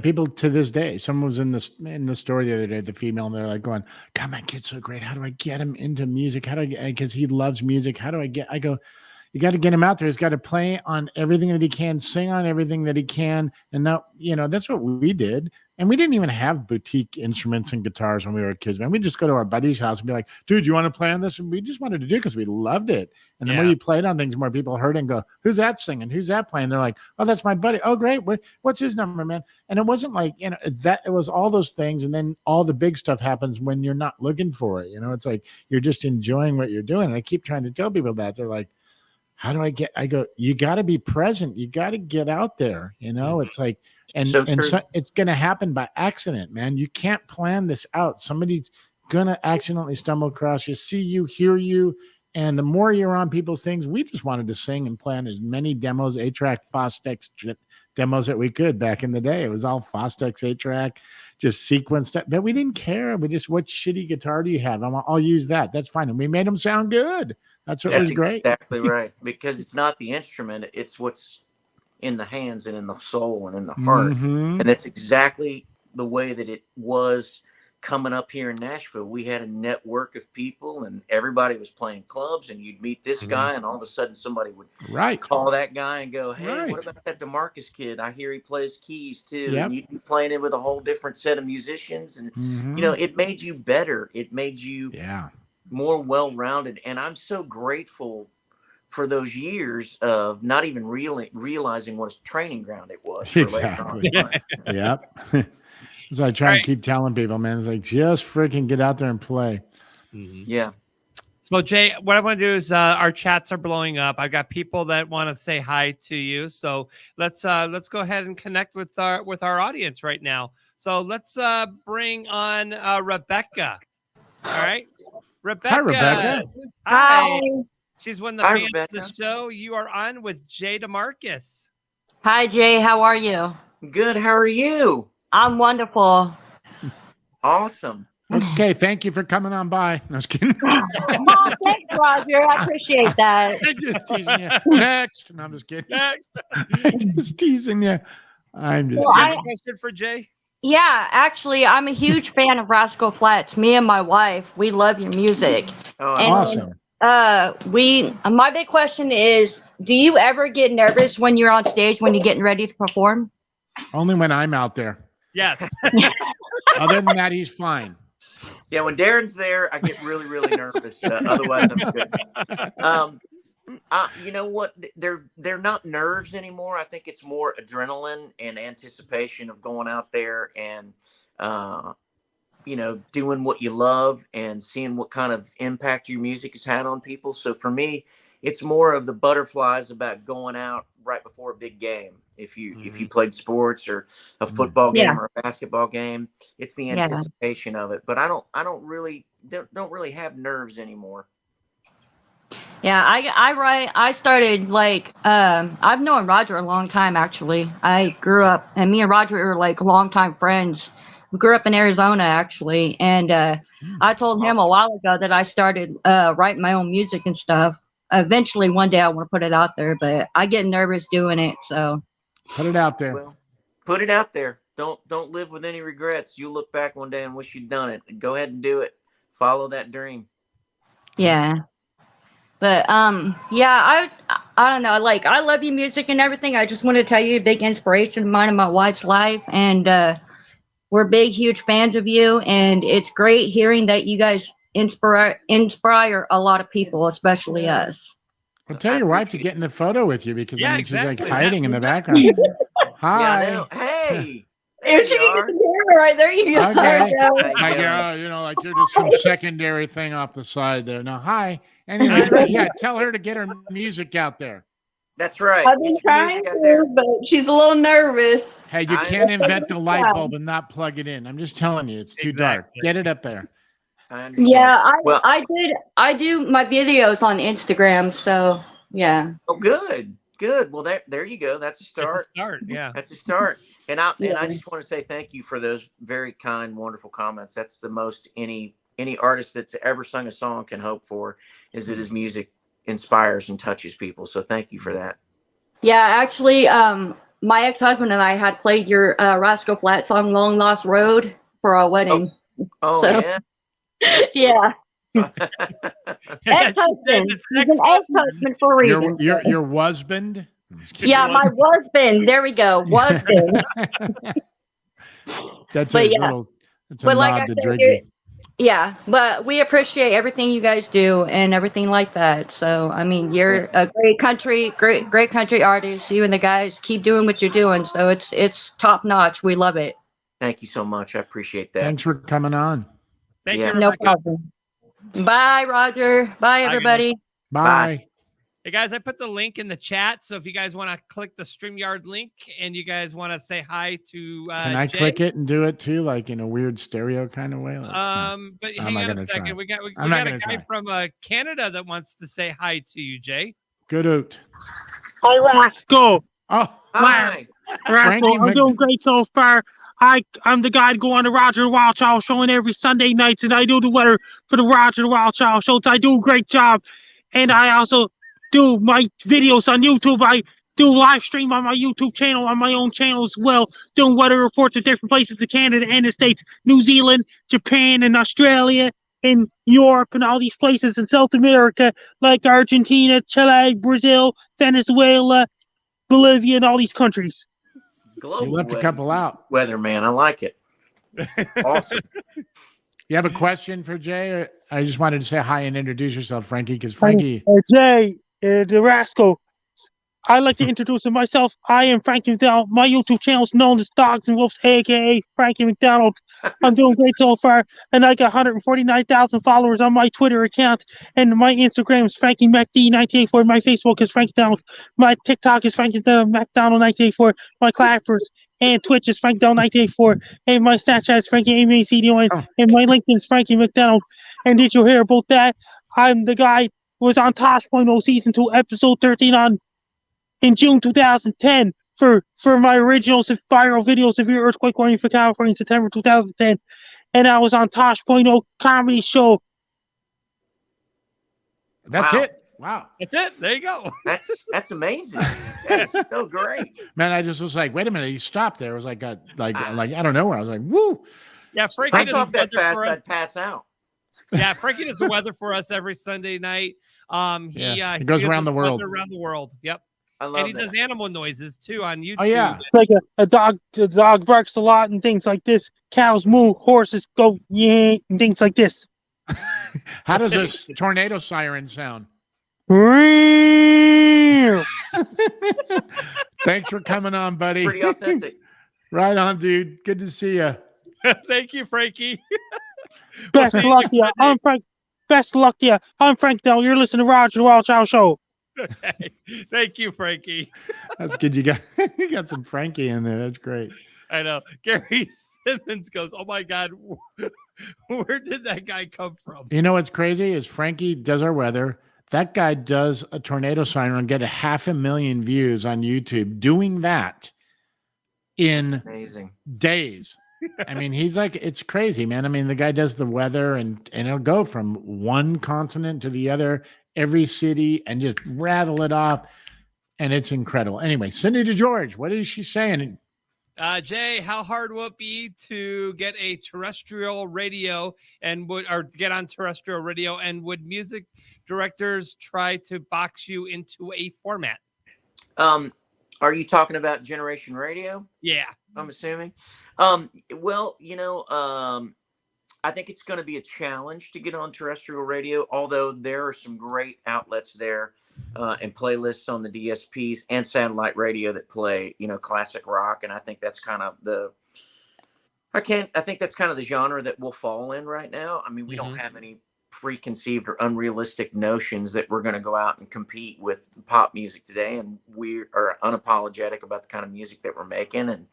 people to this day, someone was in the store the other day, the female, and they're like going, God, my kid's so great. How do I get him into music? Because he loves music. I go, you got to get him out there. He's got to play on everything that he can, sing on everything that he can. And now, that's what we did. And we didn't even have boutique instruments and guitars when we were kids, man. We'd just go to our buddy's house and be like, dude, you want to play on this? And we just wanted to do it because we loved it. And the more you played on things, more people heard it and go, who's that singing? Who's that playing? They're like, oh, that's my buddy. Oh, great. What's his number, man? And it wasn't like, that it was all those things. And then all the big stuff happens when you're not looking for it. It's like, you're just enjoying what you're doing. And I keep trying to tell people that. They're like, how do I go, you got to be present. You got to get out there. It's like, and so it's going to happen by accident, man. You can't plan this out. Somebody's going to accidentally stumble across you, see you, hear you. And the more you're on people's things, we just wanted to sing and plan as many demos, 8-track Fostex demos that we could back in the day. It was all Fostex 8-track, just sequenced. But we didn't care. We just, what shitty guitar do you have? I'll use that. That's fine. And we made them sound good. That's what was great. Exactly right. Because it's not the instrument, it's what's in the hands and in the soul and in the heart. And that's exactly the way that it was coming up here in Nashville. We had a network of people, and everybody was playing clubs, and you'd meet this guy, and all of a sudden somebody would call that guy and go, hey, what about that DeMarcus kid? I hear he plays keys too. And you'd be playing it with a whole different set of musicians. And, it made you better. It made you more well-rounded. And I'm so grateful for those years of not even realizing what a training ground it was. Exactly. Yep. So I try and keep telling people, man, it's like, just freaking get out there and play. Yeah. So Jay, what I want to do is our chats are blowing up. I've got people that want to say hi to you. So let's go ahead and connect with our audience right now. So let's bring on Rebecca. All right. Rebecca. Hi, Rebecca. Hi. She's one of the fans of the show. You are on with Jay DeMarcus. Hi, Jay. How are you? Good. How are you? I'm wonderful. Awesome. Okay. Thank you for coming on by. No, I was kidding. Oh, thanks, Roger. I appreciate that. I'm just teasing you. Next. No, I'm just kidding. Next. I'm just teasing you. I'm just kidding. Question for Jay? Yeah, actually, I'm a huge fan of Rascal Flatts. Me and my wife, we love your music. Oh, and, awesome. My big question is, do you ever get nervous when you're on stage when you're getting ready to perform? Only when I'm out there. Yes. Other than that, he's fine. Yeah, when Darren's there, I get really, really nervous. Otherwise, I'm good. You know what? They're not nerves anymore. I think it's more adrenaline and anticipation of going out there and doing what you love and seeing what kind of impact your music has had on people. So for me, it's more of the butterflies about going out right before a big game. If you played sports or a football game or a basketball game, it's the anticipation of it. But I don't really have nerves anymore. Yeah, I started like I've known Roger a long time actually. I grew up, and me and Roger are like longtime friends. We grew up in Arizona actually, and I told him a while ago that I started writing my own music and stuff. Eventually one day I want to put it out there, but I get nervous doing it, so put it out there. Well, put it out there. Don't live with any regrets. You'll look back one day and wish you'd done it. Go ahead and do it. Follow that dream. Yeah. But I don't know. Like, I love your music and everything. I just want to tell you, a big inspiration of mine and my wife's life, and we're big, huge fans of you. And it's great hearing that you guys inspire a lot of people, especially us. Well, tell your wife to get in the photo with you because I mean, she's like hiding in the background. Hi. Yeah, hey. There she is, right there. You go. Okay. Hi, girl. You know, like you're just some secondary thing off the side there. Now, hi. Anyway, yeah, tell her to get her music out there. That's right. I've been trying to, but she's a little nervous. Hey, you can't invent the light bulb and not plug it in. I'm just telling you, it's too dark. Get it up there. Yeah, I do my videos on Instagram, so yeah. Oh, good. Well, there you go. That's a start. That's a start. And I just want to say thank you for those very kind, wonderful comments. That's the most any artist that's ever sung a song can hope for, is that his music inspires and touches people. So thank you for that. Yeah, actually, my ex-husband and I had played your Rascal Flatts song "Long Lost Road" for our wedding. Oh so, yeah. Yeah. Ex-husband. He's an ex-husband for a reason. Your husband? Yeah, my husband. There we go. Husband. That's but a yeah. little. It's a nod to Driggsy. Yeah, but we appreciate everything you guys do and everything like that. So, I mean, you're a great country artist. You and the guys keep doing what you're doing. So it's top notch. We love it. Thank you so much. I appreciate that. Thanks for coming on. Thank you. No problem. Bye, Roger. Bye, everybody. Bye. Hey guys, I put the link in the chat, so if you guys want to click the StreamYard link and you guys want to say hi to Can I Jay, click it and do it too, like in a weird stereo kind of way? Like, but hang on a second. Try. We got a guy from Canada that wants to say hi to you, Jay. Good oot. Hi, Rascal. Oh, hi. Rascal, I'm doing great so far. I'm the guy to go on the Roger the Wild Child show every Sunday nights, and I do the weather for the Roger the Wild Child show. So I do a great job, and I also do my videos on YouTube. I do live stream on my YouTube channel, on my own channel as well, doing weather reports of different places in Canada and the States, New Zealand, Japan, and Australia, and Europe, and all these places in South America, like Argentina, Chile, Brazil, Venezuela, Bolivia, and all these countries. Global you left a couple out. Weatherman, I like it. Awesome. You have a question for Jay? Or I just wanted to say hi and introduce yourself, Frankie, because Frankie. Jay, the Rascal. I'd like to introduce myself. I am Frankie McDonald. My YouTube channel is known as Dogs and Wolves, aka Frankie McDonald. I'm doing great so far, and I got 149,000 followers on my Twitter account, and my Instagram is FrankieMacD1984. My Facebook is Frankie McDonald. My TikTok is Frankie McDonald1984. My Clappers and Twitch is Frankie McDonald1984, and my Snapchat is Frankie MacD1, and my LinkedIn is Frankie McDonald. And did you hear about that? I'm the guy who was on Tosh.0 Season 2, Episode 13 in June 2010 for my original viral video, Severe Earthquake Warning for California in September 2010. And I was on Tosh.0 Comedy Show. That's it. Wow. That's it. There you go. That's amazing. That's so great. Man, I just was like, wait a minute. He stopped there. It was like I don't know where. I was like, woo. Yeah, Frankie I thought that fast I'd pass out. Yeah, Frankie does the weather for us every Sunday night. He goes around the world. Around the world. Yep. I love and he does animal noises too on YouTube. Oh yeah, it's like a dog barks a lot and things like this. Cows moo, horses go yeah, and things like this. How does this tornado siren sound? Thanks for coming on, buddy. Pretty authentic. Right on, dude. Good to see you. Thank you, Frankie. Best of luck to you. I'm Frank. Best of luck to you. I'm Frank Dell. You're listening to Roger the Wild Child Show. Okay. Thank you, Frankie. That's good. You got some Frankie in there. That's great. I know. Gary Simmons goes, "Oh my God, where did that guy come from?" You know what's crazy is Frankie does our weather. That guy does a tornado siren and get 500,000 views on YouTube doing that in Amazing. days. I mean, he's like, it's crazy, man. I mean, the guy does the weather and it'll go from one continent to the other, every city, and just rattle it off. And it's incredible. Anyway, Cindy DeGeorge, what is she saying? Jay, how hard will it be to get a terrestrial radio or get on terrestrial radio? And would music directors try to box you into a format? Are you talking about Generation Radio? Yeah, I'm assuming. Well, I think it's going to be a challenge to get on terrestrial radio, although there are some great outlets there and playlists on the DSPs and satellite radio that play, classic rock. And I think that's kind of the genre that we'll fall in right now. I mean, we don't have any preconceived or unrealistic notions that we're going to go out and compete with pop music today. And we are unapologetic about the kind of music that we're making. And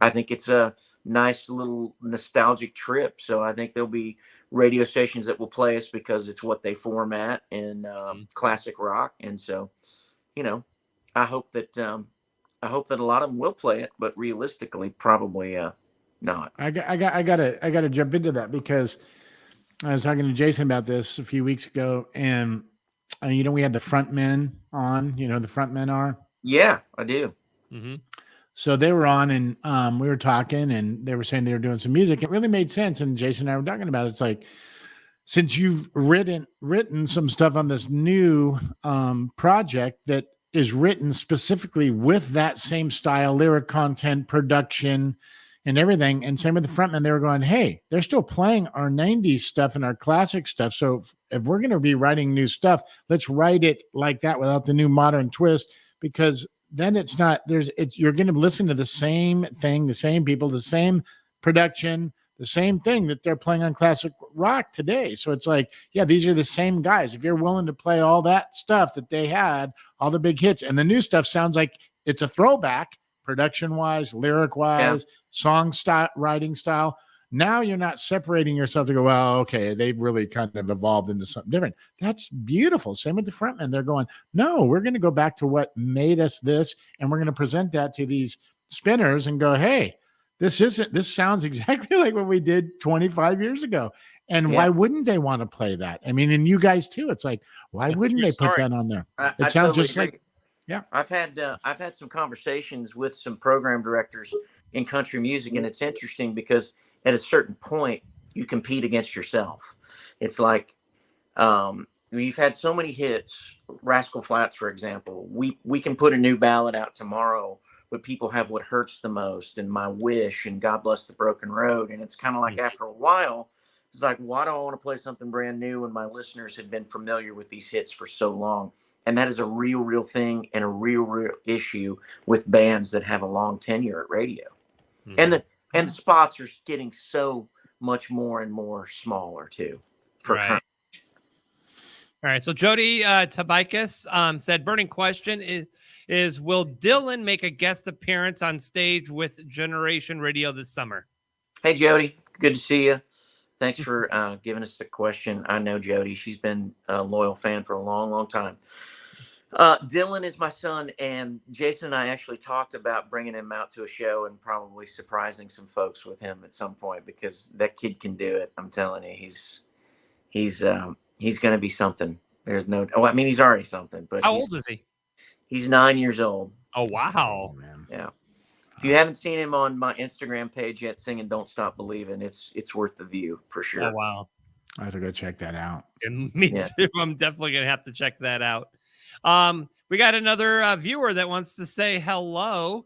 I think it's a nice little nostalgic trip. So I think there'll be radio stations that will play us because it's what they format in classic rock. And so, I hope that a lot of them will play it, but realistically, probably not. I gotta jump into that because I was talking to Jason about this a few weeks ago, and we had the front men on. The front men are. Yeah, I do. Mm-hmm. So they were on, and we were talking, and they were saying they were doing some music. It really made sense, and Jason and I were talking about it. It's like, since you've written some stuff on this new project that is written specifically with that same style, lyric content, production, and everything. And same with the frontmen, they were going, hey, they're still playing our 90s stuff and our classic stuff. So if we're going to be writing new stuff, let's write it like that without the new modern twist, because then it's not, you're going to listen to the same thing, the same people, the same production, the same thing that they're playing on classic rock today. So it's like, yeah, these are the same guys. If you're willing to play all that stuff that they had, all the big hits, and the new stuff sounds like it's a throwback, production-wise, lyric-wise, song style, writing style. Now you're not separating yourself to go, well, okay, they've really kind of evolved into something different. That's beautiful. Same with the frontmen. They're going, no, we're going to go back to what made us this, and we're going to present that to these spinners and go, hey, this sounds exactly like what we did 25 years ago. And why wouldn't they want to play that? I mean, and you guys too. It's like, why wouldn't they put that on there? It sounds totally just agree. like, yeah. I've had some conversations with some program directors in country music, and it's interesting because at a certain point you compete against yourself. It's like you've had so many hits. Rascal Flatts, for example, we can put a new ballad out tomorrow, but people have What Hurts the Most and My Wish and God Bless the Broken Road, and it's kind of like after a while, it's like, why do I want to play something brand new when my listeners have been familiar with these hits for so long? And that is a real thing and a real issue with bands that have a long tenure at radio. Mm-hmm. And the spots are getting so much more and more smaller too. All right. So Jody Tabikis said, burning question is will Dylan make a guest appearance on stage with Generation Radio this summer? Hey, Jody. Good to see you. Thanks for giving us the question. I know Jody. She's been a loyal fan for a long time. Dylan is my son, and Jason and I actually talked about bringing him out to a show and probably surprising some folks with him at some point, because that kid can do it. I'm telling you, he's going to be something. There's no, he's already something, but how old is he? He's 9 years old. Oh, wow. Man. Yeah. If you haven't seen him on my Instagram page yet, singing Don't Stop Believing, it's worth the view for sure. Oh, wow. I have to go check that out. And me too. I'm definitely going to have to check that out. We got another viewer that wants to say hello.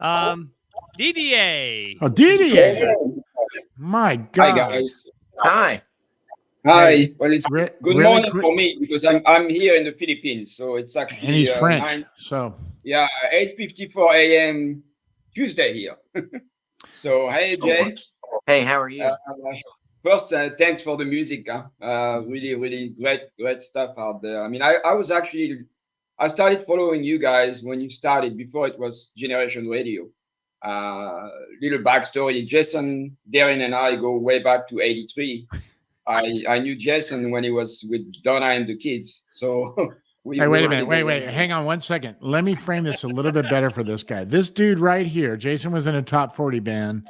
DDA. Oh, DDA. My God. Hi, guys. Hi. Hi. Well, it's good really morning for me because I'm here in the Philippines. So it's actually and he's French. So 8:54 a.m. Tuesday here. So hey, Jay. Hey, how are you? First, thanks for the music. Really great stuff out there. I mean, I was actually I started following you guys when you started, before it was Generation Radio. Little backstory: Jason, Darren, and I go way back to '83. I knew Jason when he was with Donna and the kids. So Hey, wait a minute. Wait. Hang on 1 second. Let me frame this a little bit better for this guy. This dude right here, Jason, was in a top 40 band,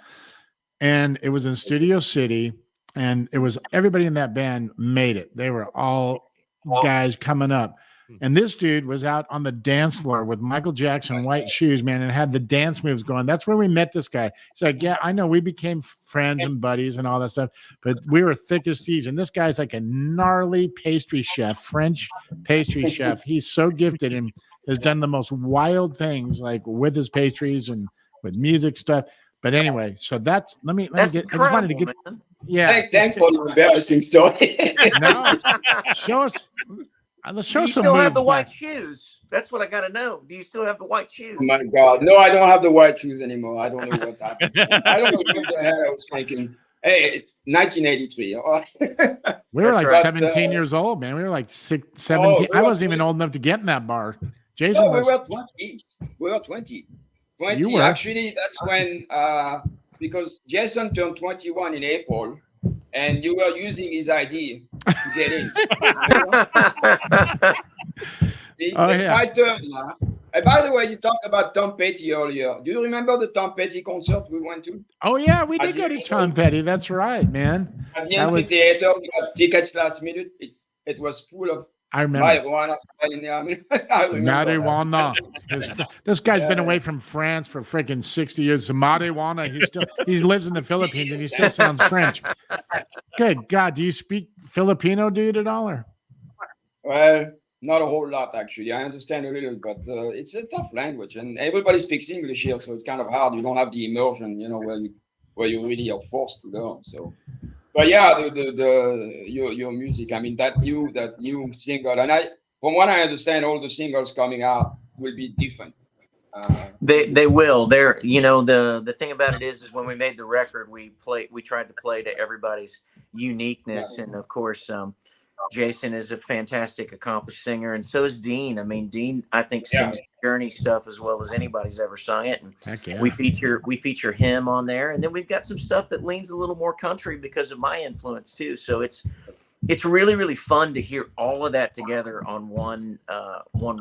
and it was in Studio City, and it was everybody in that band made it. They were all guys coming up. And this dude was out on the dance floor with Michael Jackson white shoes, man, and had the dance moves going. That's where we met this guy. He's like, yeah, I know we became friends and buddies and all that stuff, but we were thick as thieves. And this guy's like a gnarly pastry chef, French pastry chef. He's so gifted and has done the most wild things, like with his pastries and with music stuff. But anyway, so that's let me get. I just wanted to get. Man. Yeah. Thanks for the embarrassing story. No, show us. Let's show Do you some still have moves the white back. shoes? That's what I got to know. Do you still have the white shoes? Oh my God. No, I don't have the white shoes anymore. I don't know what happened. I don't know what the hell I was thinking. Hey, 1983. We were That's like right. 17 years old, man. We were like 17. I wasn't even old enough to get in that bar. Jason No, we was. were 20. We were 20. 20. You were. Actually, that's when, because Jason turned 21 in April, and you were using his ID to get in. See, Oh, it's yeah. my turn now. And by the way, you talked about Tom Petty earlier. Do you remember the Tom Petty concert we went to? Oh, yeah, we did go to Tom Petty. That's right, man. At the That was, amphitheater, we got tickets last minute. It was full of I remember. marijuana. I remember Marijuana. that. This guy's been away from France for freaking 60 years. So marijuana. He lives in the Philippines and he still sounds French. Good God. Do you speak Filipino, dude, at all? Or? Well, not a whole lot, actually. I understand a little, but it's a tough language, and everybody speaks English here, so it's kind of hard. You don't have the immersion, where you really are forced to learn. So, but yeah, your music. I mean, that new single, and from what I understand, all the singles coming out will be different. They will. They're the thing about it is when we made the record, we tried to play to everybody's uniqueness, and of course, Jason is a fantastic, accomplished singer, and so is Dean. I mean, Dean, I think, sings Journey stuff as well as anybody's ever sung it. And Heck yeah. we feature him on there, and then we've got some stuff that leans a little more country because of my influence too. So it's really, really fun to hear all of that together on one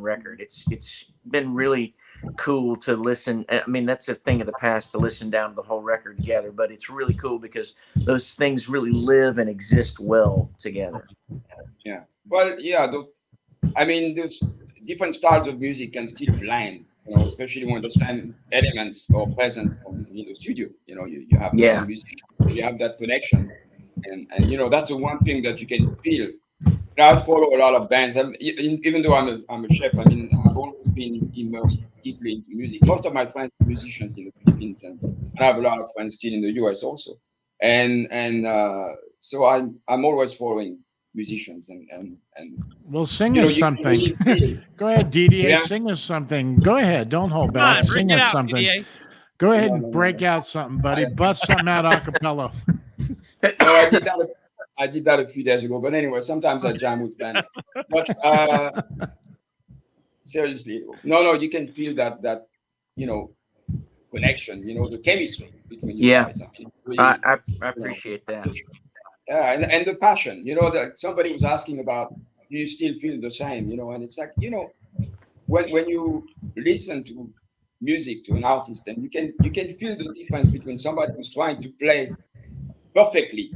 record. It's been really cool to listen. I mean, that's a thing of the past to listen down to the whole record together, but it's really cool because those things really live and exist well together. Yeah. Well, yeah. I mean, those different styles of music can still blend, especially when the same elements are present in the studio. You have the same music, you have that connection, and that's the one thing that you can feel. I follow a lot of bands. Even though I'm a chef, I mean, I've always been immersed deeply into music. Most of my friends are musicians in the Philippines, and I have a lot of friends still in the US also. And so I'm always following musicians and well, sing us something. Go ahead, DDA. Yeah. Sing us something. Go ahead. Don't hold Come on, back. bring Sing it us out, something. DDA. Go ahead and break out something, buddy. Bust something out a cappella. No, I did that a few days ago. But anyway, sometimes I jam with bands. But seriously, no, you can feel that connection, the chemistry between you guys. I mean, really, I appreciate that. Yeah, and the passion, that somebody was asking about, do you still feel the same, and it's like, when you listen to music to an artist, and you can feel the difference between somebody who's trying to play perfectly,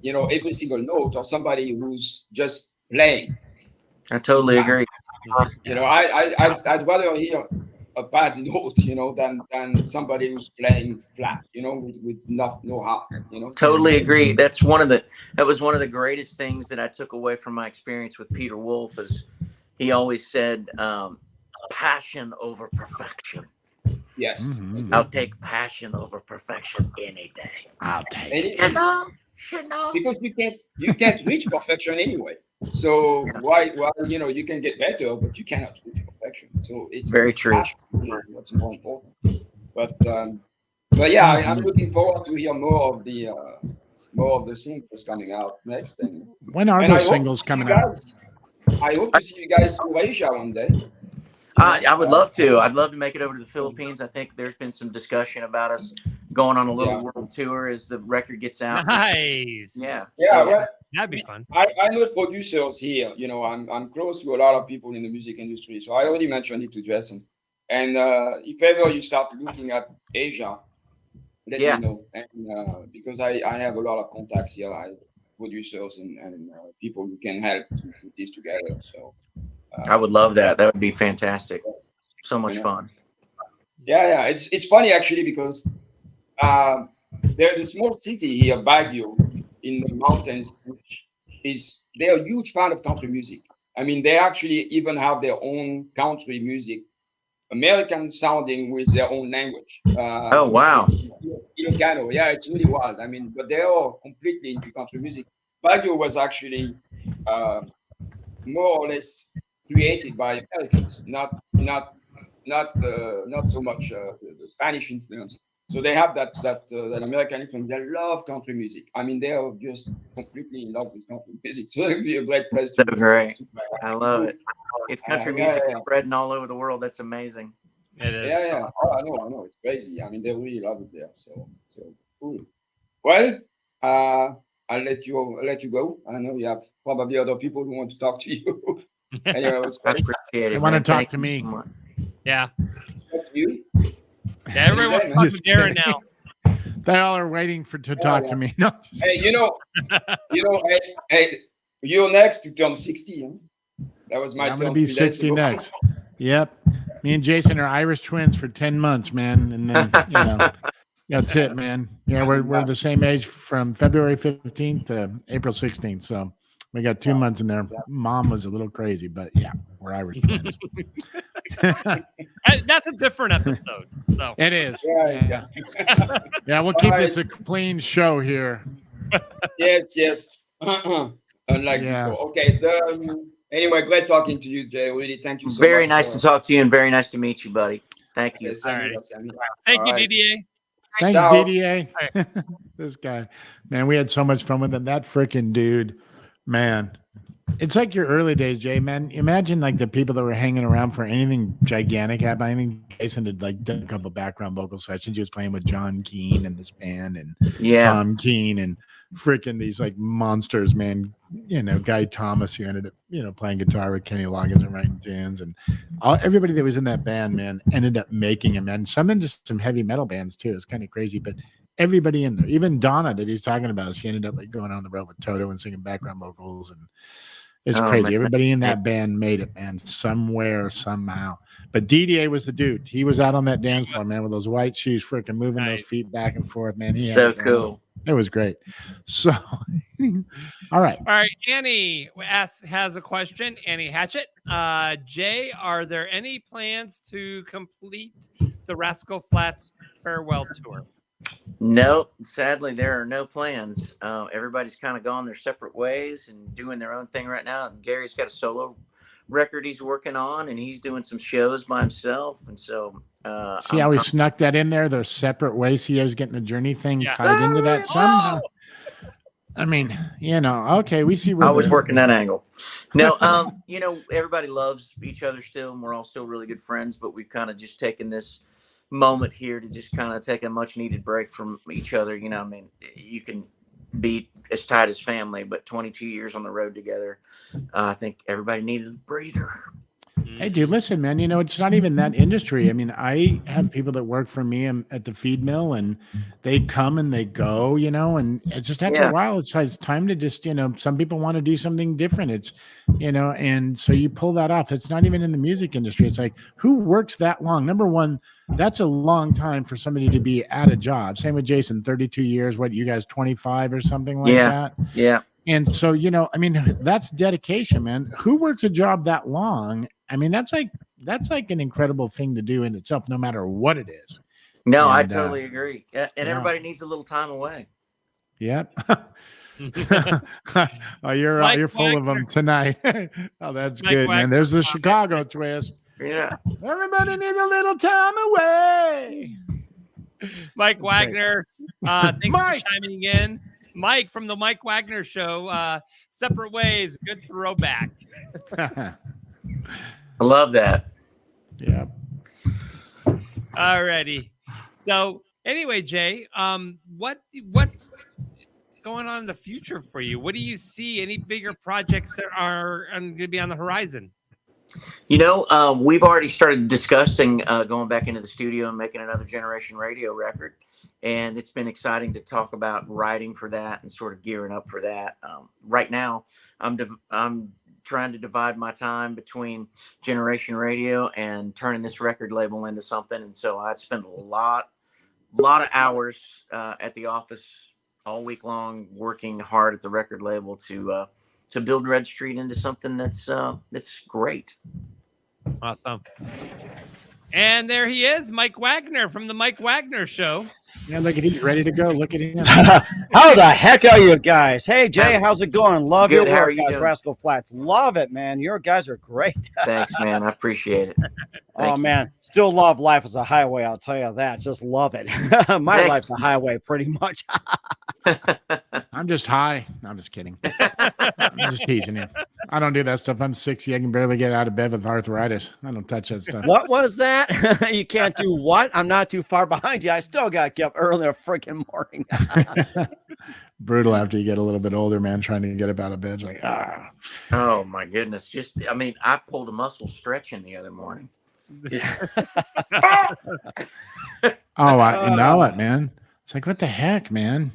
every single note, or somebody who's just playing. I totally agree. I'd rather hear a bad note, than somebody who's playing flat, with no heart, Totally agree. That was one of the greatest things that I took away from my experience with Peter Wolf. Is he always said, passion over perfection. Yes. Mm-hmm. I'll take passion over perfection any day. I'll take it. Because you can't reach perfection anyway. So why you can get better, but you cannot reach perfection. So it's very true. What's more important. But yeah, I'm looking forward to hear more of the singles coming out next. When are those singles coming out? I hope to see you guys to Asia one day. I would love to. I'd love to make it over to the Philippines. I think there's been some discussion about us going on a little world tour as the record gets out. Nice. Yeah. Yeah, So, well, that'd be fun. I know producers here. You know, I'm close to a lot of people in the music industry, so I already mentioned it to Jason. And if ever you start looking at Asia, let me know. And because I have a lot of contacts here, producers and people who can help to put this together. So I would love that. That would be fantastic. So much fun. Yeah. It's funny actually because there's a small city here, Baguio, in the mountains, which they're a huge fan of country music. I mean, they actually even have their own country music, American sounding with their own language. Oh, wow. Ilocano. Yeah, it's really wild. I mean, but they are completely into country music. Baguio was actually more or less created by Americans, not so much the Spanish influence. So they have that American influence. They love country music. I mean, they are just completely in love with country music. So it would be a great place. So great. I love it. It's country music spreading all over the world. That's amazing. It is. Yeah. Oh, I know. It's crazy. I mean, they really love it there. So cool. Well, I'll let you go. I know you have probably other people who want to talk to you. Anyway, it was great. Appreciate it. They want to talk to me. Yeah. You. Yeah, everyone talks to Darren now. They all are waiting to talk to me. No. Hey, hey, you're next to turn 60. Huh? That was my turn. I'm going to be 60 next. Yep. Me and Jason are Irish twins for 10 months, man. And then, that's it, man. Yeah, we're the same age from February 15th to April 16th. So we got 2 months in there. Mom was a little crazy, but yeah, we're Irish twins. That's a different episode. So. It is. Yeah, we'll keep this a clean show here. Yes. Unlike before. Okay. Anyway, great talking to you, Jay. Really, thank you so much. Very nice to talk to you and very nice to meet you, buddy. Thank you. Thank you, DDA. Thanks, DDA. This guy, man, we had so much fun with him. That freaking dude, man. It's like your early days, Jay, man. Imagine like the people that were hanging around for anything gigantic happened. I think Jason had like done a couple background vocal sessions. He was playing with John Keane and this band and Tom Keane and freaking these like monsters, man. Guy Thomas, who ended up, playing guitar with Kenny Loggins and writing tunes, and everybody that was in that band, man, ended up making him. And some into some heavy metal bands too. It's kind of crazy, but everybody in there, even Donna that he's talking about, she ended up like going on the road with Toto and singing background vocals, and it's crazy. Man. Everybody in that band made it, man, somewhere, somehow. But DDA was the dude. He was out on that dance floor, man, with those white shoes, freaking moving those feet back and forth, man. So cool. It was great. So, all right. Annie has a question. Annie Hatchett. Jay, are there any plans to complete the Rascal Flatts farewell tour? No, sadly, there are no plans. Everybody's kind of gone their separate ways and doing their own thing right now. Gary's got a solo record he's working on, and he's doing some shows by himself. And so, see how he snuck that in there? There's separate ways. He was getting the Journey thing tied into that somehow. I mean, okay, we see. I was working that angle. No, everybody loves each other still, and we're all still really good friends. But we've kind of just taken this moment here to just kind of take a much needed break from each other. I mean, you can be as tight as family, but 22 years on the road together, I think everybody needed a breather. Hey, dude, listen, man, it's not even that industry. I mean, I have people that work for me at the feed mill, and they come and they go, and it's just after a while, it's time to just, some people want to do something different. It's, and so you pull that off. It's not even in the music industry. It's like, who works that long? Number one, that's a long time for somebody to be at a job. Same with Jason, 32 years. What, you guys 25 or something like that? Yeah. And so, I mean, that's dedication, man. Who works a job that long? I mean, that's like an incredible thing to do in itself, no matter what it is. No, I totally agree. And everybody needs a little time away. Yep. Oh, you're full of them tonight. Oh, that's Mike good, Wagner. Man. There's the Chicago twist. Yeah. Everybody needs a little time away. Mike Wagner, thanks for chiming in. Mike from the Mike Wagner Show separate ways. Good throwback. I love that. Yeah. Alrighty. So anyway, Jay, what's going on in the future for you? What do you see? Any bigger projects that are going to be on the horizon? You know, we've already started discussing going back into the studio and making another Generation Radio record. And it's been exciting to talk about writing for that and sort of gearing up for that. Right now, I'm trying to divide my time between Generation Radio and turning this record label into something. And so I spend a lot of hours at the office all week long, working hard at the record label to build Red Street into something that's great. Awesome. And there he is, Mike Wagner from the Mike Wagner Show. Yeah, look at he's ready to go. Look at him. How the heck are you guys? Hey, Jay, how's it going? Love Good. your How work, are you guys. doing? Rascal Flatts. Love it, man. Your guys are great. Thanks, man. I appreciate it. Oh, man. Still love life as a highway. I'll tell you that. Just love it. My Thanks. life's a highway pretty much. I'm just high. No, I'm just kidding. I'm just teasing you. I don't do that stuff. I'm 60. I can barely get out of bed with arthritis. I don't touch that stuff. What was that? You can't do what? I'm not too far behind you. I still got to get up early in the freaking morning. Brutal after you get a little bit older, man, trying to get up out of bed. It's like, ah. Oh my goodness. I pulled a muscle stretching the other morning. Oh, I know it, man. It's like, what the heck, man?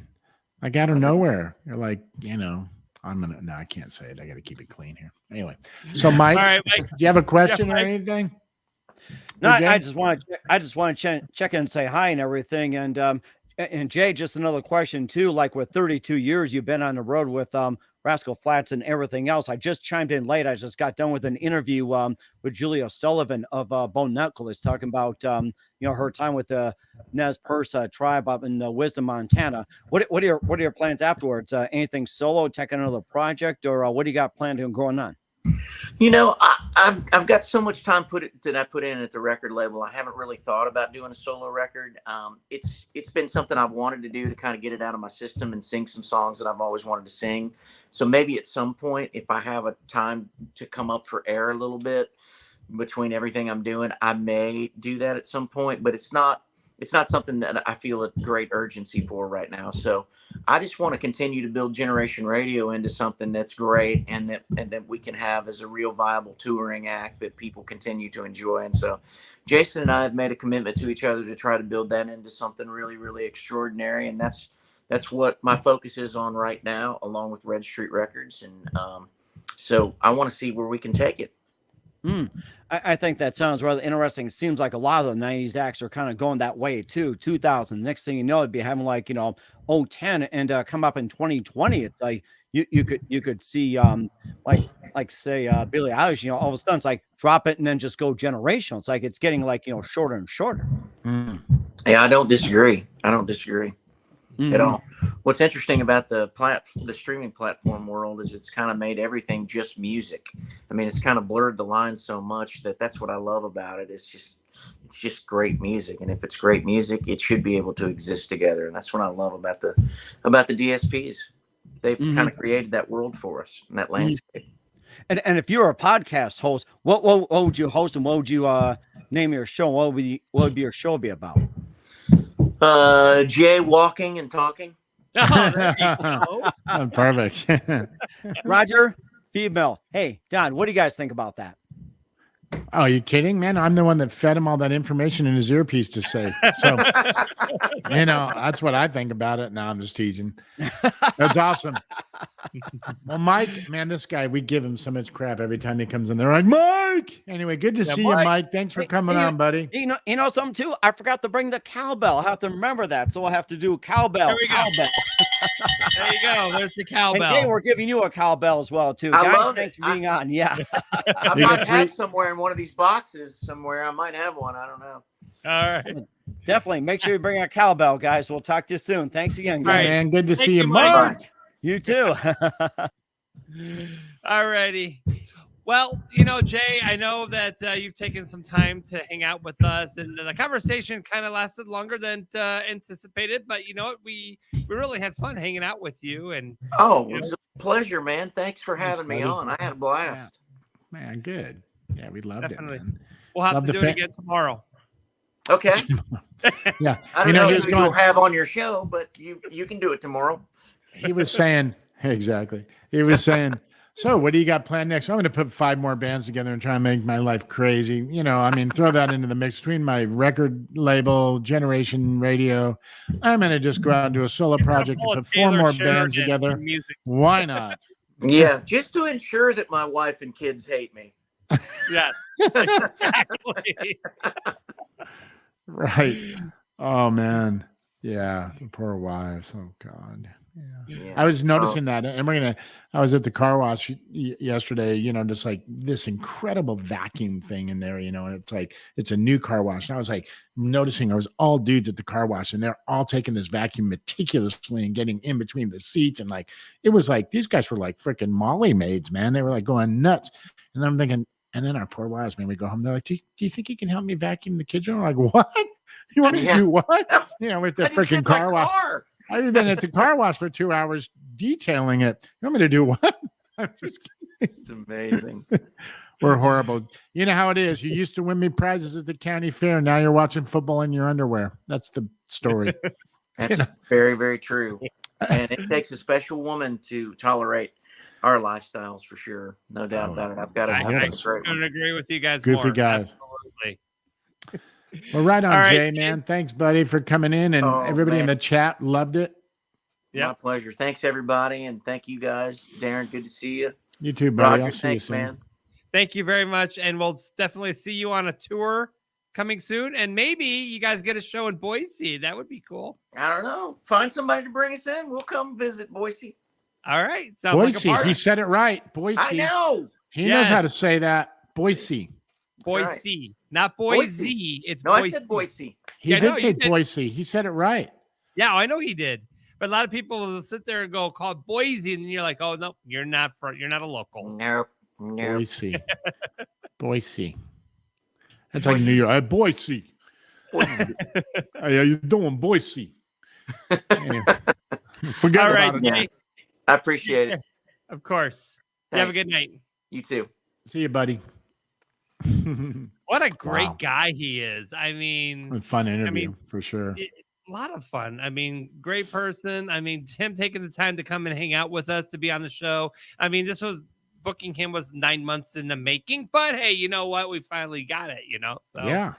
Like out of nowhere. You're like, no, I can't say it. I got to keep it clean here. Anyway. So Mike, All right, Mike. do you have a question Yeah, or Mike. anything? No, Hey, Jay? I just want to check in and say hi and everything. And Jay, just another question too. Like with 32 years, you've been on the road with Rascal Flatts and everything else. I just chimed in late. I just got done with an interview with Julia Sullivan of Bone Knuckles talking about her time with the Nez Perce tribe up in Wisdom, Montana. What are your plans afterwards? Anything solo, taking another project, or what do you got planned and going on? I've got so much time that I put in at the record label. I haven't really thought about doing a solo record. It's been something I've wanted to do to kind of get it out of my system and sing some songs that I've always wanted to sing. So maybe at some point, if I have a time to come up for air a little bit between everything I'm doing, I may do that at some point, but it's not something that I feel a great urgency for right now. So I just want to continue to build Generation Radio into something that's great and that we can have as a real viable touring act that people continue to enjoy. And so Jason and I have made a commitment to each other to try to build that into something really, really extraordinary. And that's what my focus is on right now, along with Red Street Records. And so I want to see where we can take it. I think that sounds rather interesting. It seems like a lot of the 90s acts are kind of going that way too. 2000. Next thing you know, it'd be having like 010 and come up in 2020. It's like you could see like say Billie Eilish. All of a sudden it's like drop it and then just go generational. It's like it's getting like shorter and shorter. Yeah, I don't disagree. At all. What's interesting about the streaming platform world is it's kind of made everything just music. I mean, it's kind of blurred the lines so much that's what I love about it. It's just great music, and if it's great music, it should be able to exist together. And that's what I love about the DSPs. They've kind of created that world for us and that landscape. And if you're a podcast host, what would you host and what would you name your show? What would your show be about? Jay walking and talking. Oh, there you go. Perfect. Roger, female. Hey, Don, what do you guys think about that? Oh, are you kidding, man? I'm the one that fed him all that information in his earpiece to say. So, that's what I think about it. No, I'm just teasing. That's awesome. Well, Mike, man, this guy, we give him so much crap every time he comes in. They're like, Mike. Anyway, good to see you, Mike. Thanks for coming on, buddy. You know something too? I forgot to bring the cowbell. I have to remember that. So I'll have to do cowbell. There we go. Cowbell. There you go. There's the cowbell. And Jay, we're giving you a cowbell as well, too. I Guys, love thanks it. for being on. Yeah. I might have somewhere in one of these boxes somewhere. I might have one. I don't know. All right. Definitely. Make sure you bring a cowbell, guys. We'll talk to you soon. Thanks again, All right, guys. man. Good to see you, Mike. Mike. You too. All righty. Well, Jay, I know that you've taken some time to hang out with us, and the conversation kind of lasted longer than anticipated. But you know what? We really had fun hanging out with you. And it was a pleasure, man. Thanks for having me on. I had a blast. Yeah. Man, good. Yeah, we loved it, man. We'll have to do it again tomorrow. Okay. Yeah. I don't know who you'll have on your show, but you can do it tomorrow. He was saying, exactly. He was saying, so what do you got planned next? I'm going to put 5 more bands together and try and make my life crazy. Throw that into the mix between my record label, Generation Radio. I'm going to just go out and do a solo project and put 4 more bands together. Why not? Yeah, just to ensure that my wife and kids hate me. Yes, exactly. Right. Oh, man. Yeah, the poor wives. Oh, God. Yeah. I was noticing that, and I was at the car wash yesterday, just like this incredible vacuum thing in there, and it's like, it's a new car wash. And I was like noticing there was all dudes at the car wash, and they're all taking this vacuum meticulously and getting in between the seats. And like, it was like, these guys were like freaking Molly maids, man. They were like going nuts. And I'm thinking, and then our poor wives, man, we go home. They're like, do you think you can help me vacuum the kitchen? I'm like, what? You want me to do what? With the freaking car wash. I've been at the car wash for 2 hours detailing it. You want me to do what? It's amazing. We're horrible. You know how it is. You used to win me prizes at the county fair. Now you're watching football in your underwear. That's the story. That's very, very true. And it takes a special woman to tolerate our lifestyles for sure. No doubt about it. I've got to agree with you guys. Goofy guys. Absolutely. Well, right on, Jay, man. Thanks, buddy, for coming in, and everybody in the chat loved it. Yeah, my pleasure. Thanks, everybody, and thank you guys. Darren, good to see you. You too, buddy. Roger, I'll see you soon. man. Thank you very much, and we'll definitely see you on a tour coming soon, and maybe you guys get a show in Boise. That would be cool. I don't know. Find somebody to bring us in. We'll come visit Boise. All right. Sounds Boise. like a party. He said it right. Boise. I know. He knows how to say that. Boise. Boise, not Boise. It's no, Boise. I said Boise. He did say Boise. He said it right. Yeah, I know he did. But a lot of people will sit there and go call it Boise, and you're like, oh no, you're not a local. Nope. Boise. Boise. That's like New York. Boise. Boise. How you doing, Boise? Anyway, forget about it. Yeah. I appreciate it. Of course. You have a good night. You too. See you, buddy. What a great guy he is. I mean, fun interview for sure. A lot of fun. I mean, great person. I mean, him taking the time to come and hang out with us, to be on the show. I mean, booking him was 9 months in the making, but hey, you know what? We finally got it, So yeah.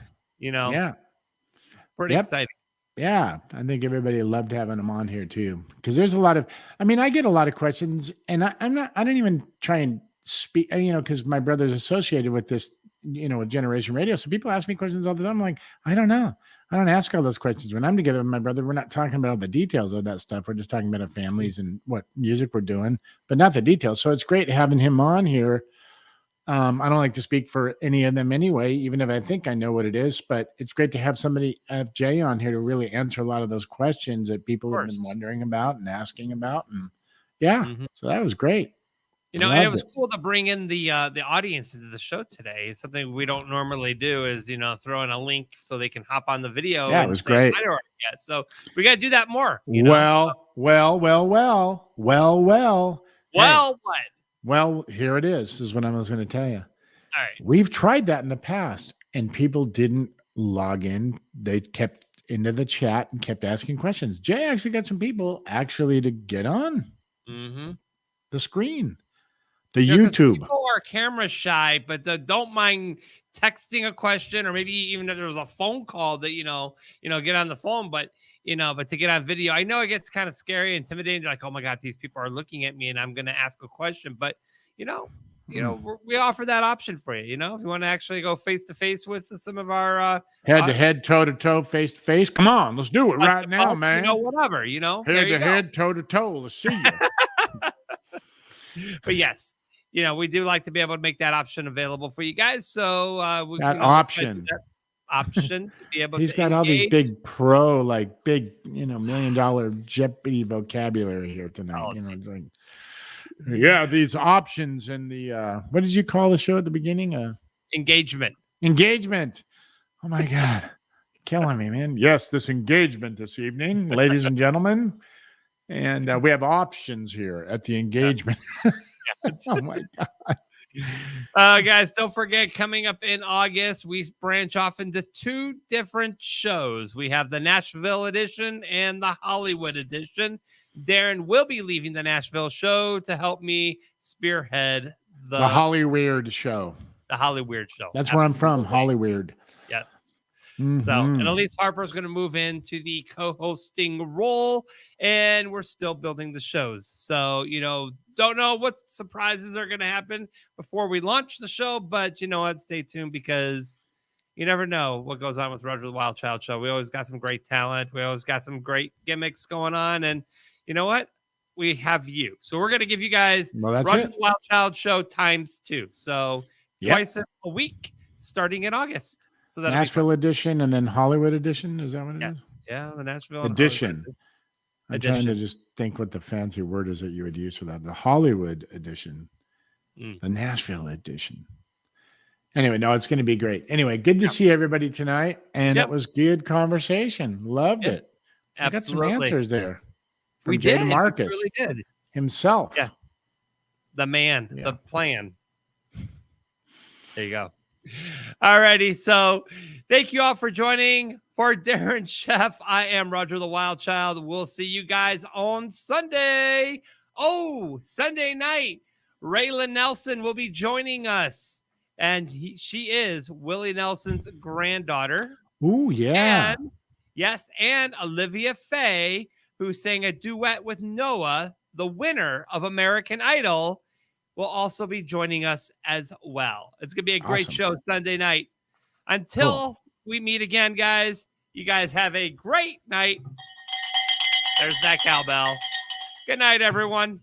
Pretty exciting. Yeah. I think everybody loved having him on here too. Because there's a lot of, I get a lot of questions, and I don't even try and speak, because my brother's associated with this, with Generation Radio. So people ask me questions all the time. I'm like, I don't know. I don't ask all those questions. When I'm together with my brother, we're not talking about all the details of that stuff. We're just talking about our families and what music we're doing, but not the details. So it's great having him on here. I don't like to speak for any of them anyway, even if I think I know what it is, but it's great to have Jay on here to really answer a lot of those questions that people have been wondering about and asking about. And so that was great. And it was cool to bring in the audience into the show today. It's something we don't normally do is, throw in a link so they can hop on the video. Yeah, it was great. So we got to do that more. Well, what? Well, here it is. This is what I was going to tell you. All right. We've tried that in the past, and people didn't log in. They kept into the chat and kept asking questions. Jay actually got some people to get on the screen. The YouTube. People are camera shy, but don't mind texting a question, or maybe even if there was a phone call that get on the phone. But to get on video, I know it gets kind of scary, intimidating. You're like, oh my God, these people are looking at me, and I'm going to ask a question. But we offer that option for you. If you want to actually go face to face with some of our head to head, toe to toe, face to face. Come on, let's do it right now, man. Whatever. Head to head, toe to toe. Let's see you. But yes. We do like to be able to make that option available for you guys. So option to be able He's got all these big $1 million Jeopardy vocabulary here tonight. It's like, Yeah, these options and the what did you call the show at the beginning? Engagement. Engagement. Oh my God. Killing me, man. Yes, this engagement this evening, ladies and gentlemen. And we have options here at the engagement. Oh my God. Guys, don't forget, coming up in August, we branch off into 2 different shows. We have the Nashville edition and the Hollywood edition. Darren will be leaving the Nashville show to help me spearhead the Hollyweird show. The Hollyweird show. That's where I'm from, Hollyweird. Yes. Mm-hmm. So, and Elise Harper's going to move into the co-hosting role, and we're still building the shows. So, don't know what surprises are going to happen before we launch the show, but you know what? Stay tuned, because you never know what goes on with Roger the Wild Child show. We always got some great talent. We always got some great gimmicks going on, and you know what? We have you. So we're going to give you guys Roger the Wild Child show ×2. So twice a week starting in August. So that Nashville edition and then Hollywood edition. Is that what it is? Yeah, the Nashville edition. I'm trying to just think what the fancy word is that you would use for that. The Hollywood edition, the Nashville edition. Anyway, no, it's going to be great. Anyway, good to see everybody tonight. And it was good conversation. Loved it. I got some answers there. From Jay DeMarcus. We really did. Himself. Yeah. The man, the plan. There you go. All righty. So thank you all for joining. For Darren Chef, I am Roger the Wild Child. We'll see you guys on Sunday. Oh, Sunday night, Raylan Nelson will be joining us. And she is Willie Nelson's granddaughter. Oh, yeah. And, yes, and Olivia Faye, who sang a duet with Noah, the winner of American Idol, will also be joining us as well. It's going to be a great show Sunday night. Until we meet again, guys, you guys have a great night. There's that cowbell. Good night, everyone.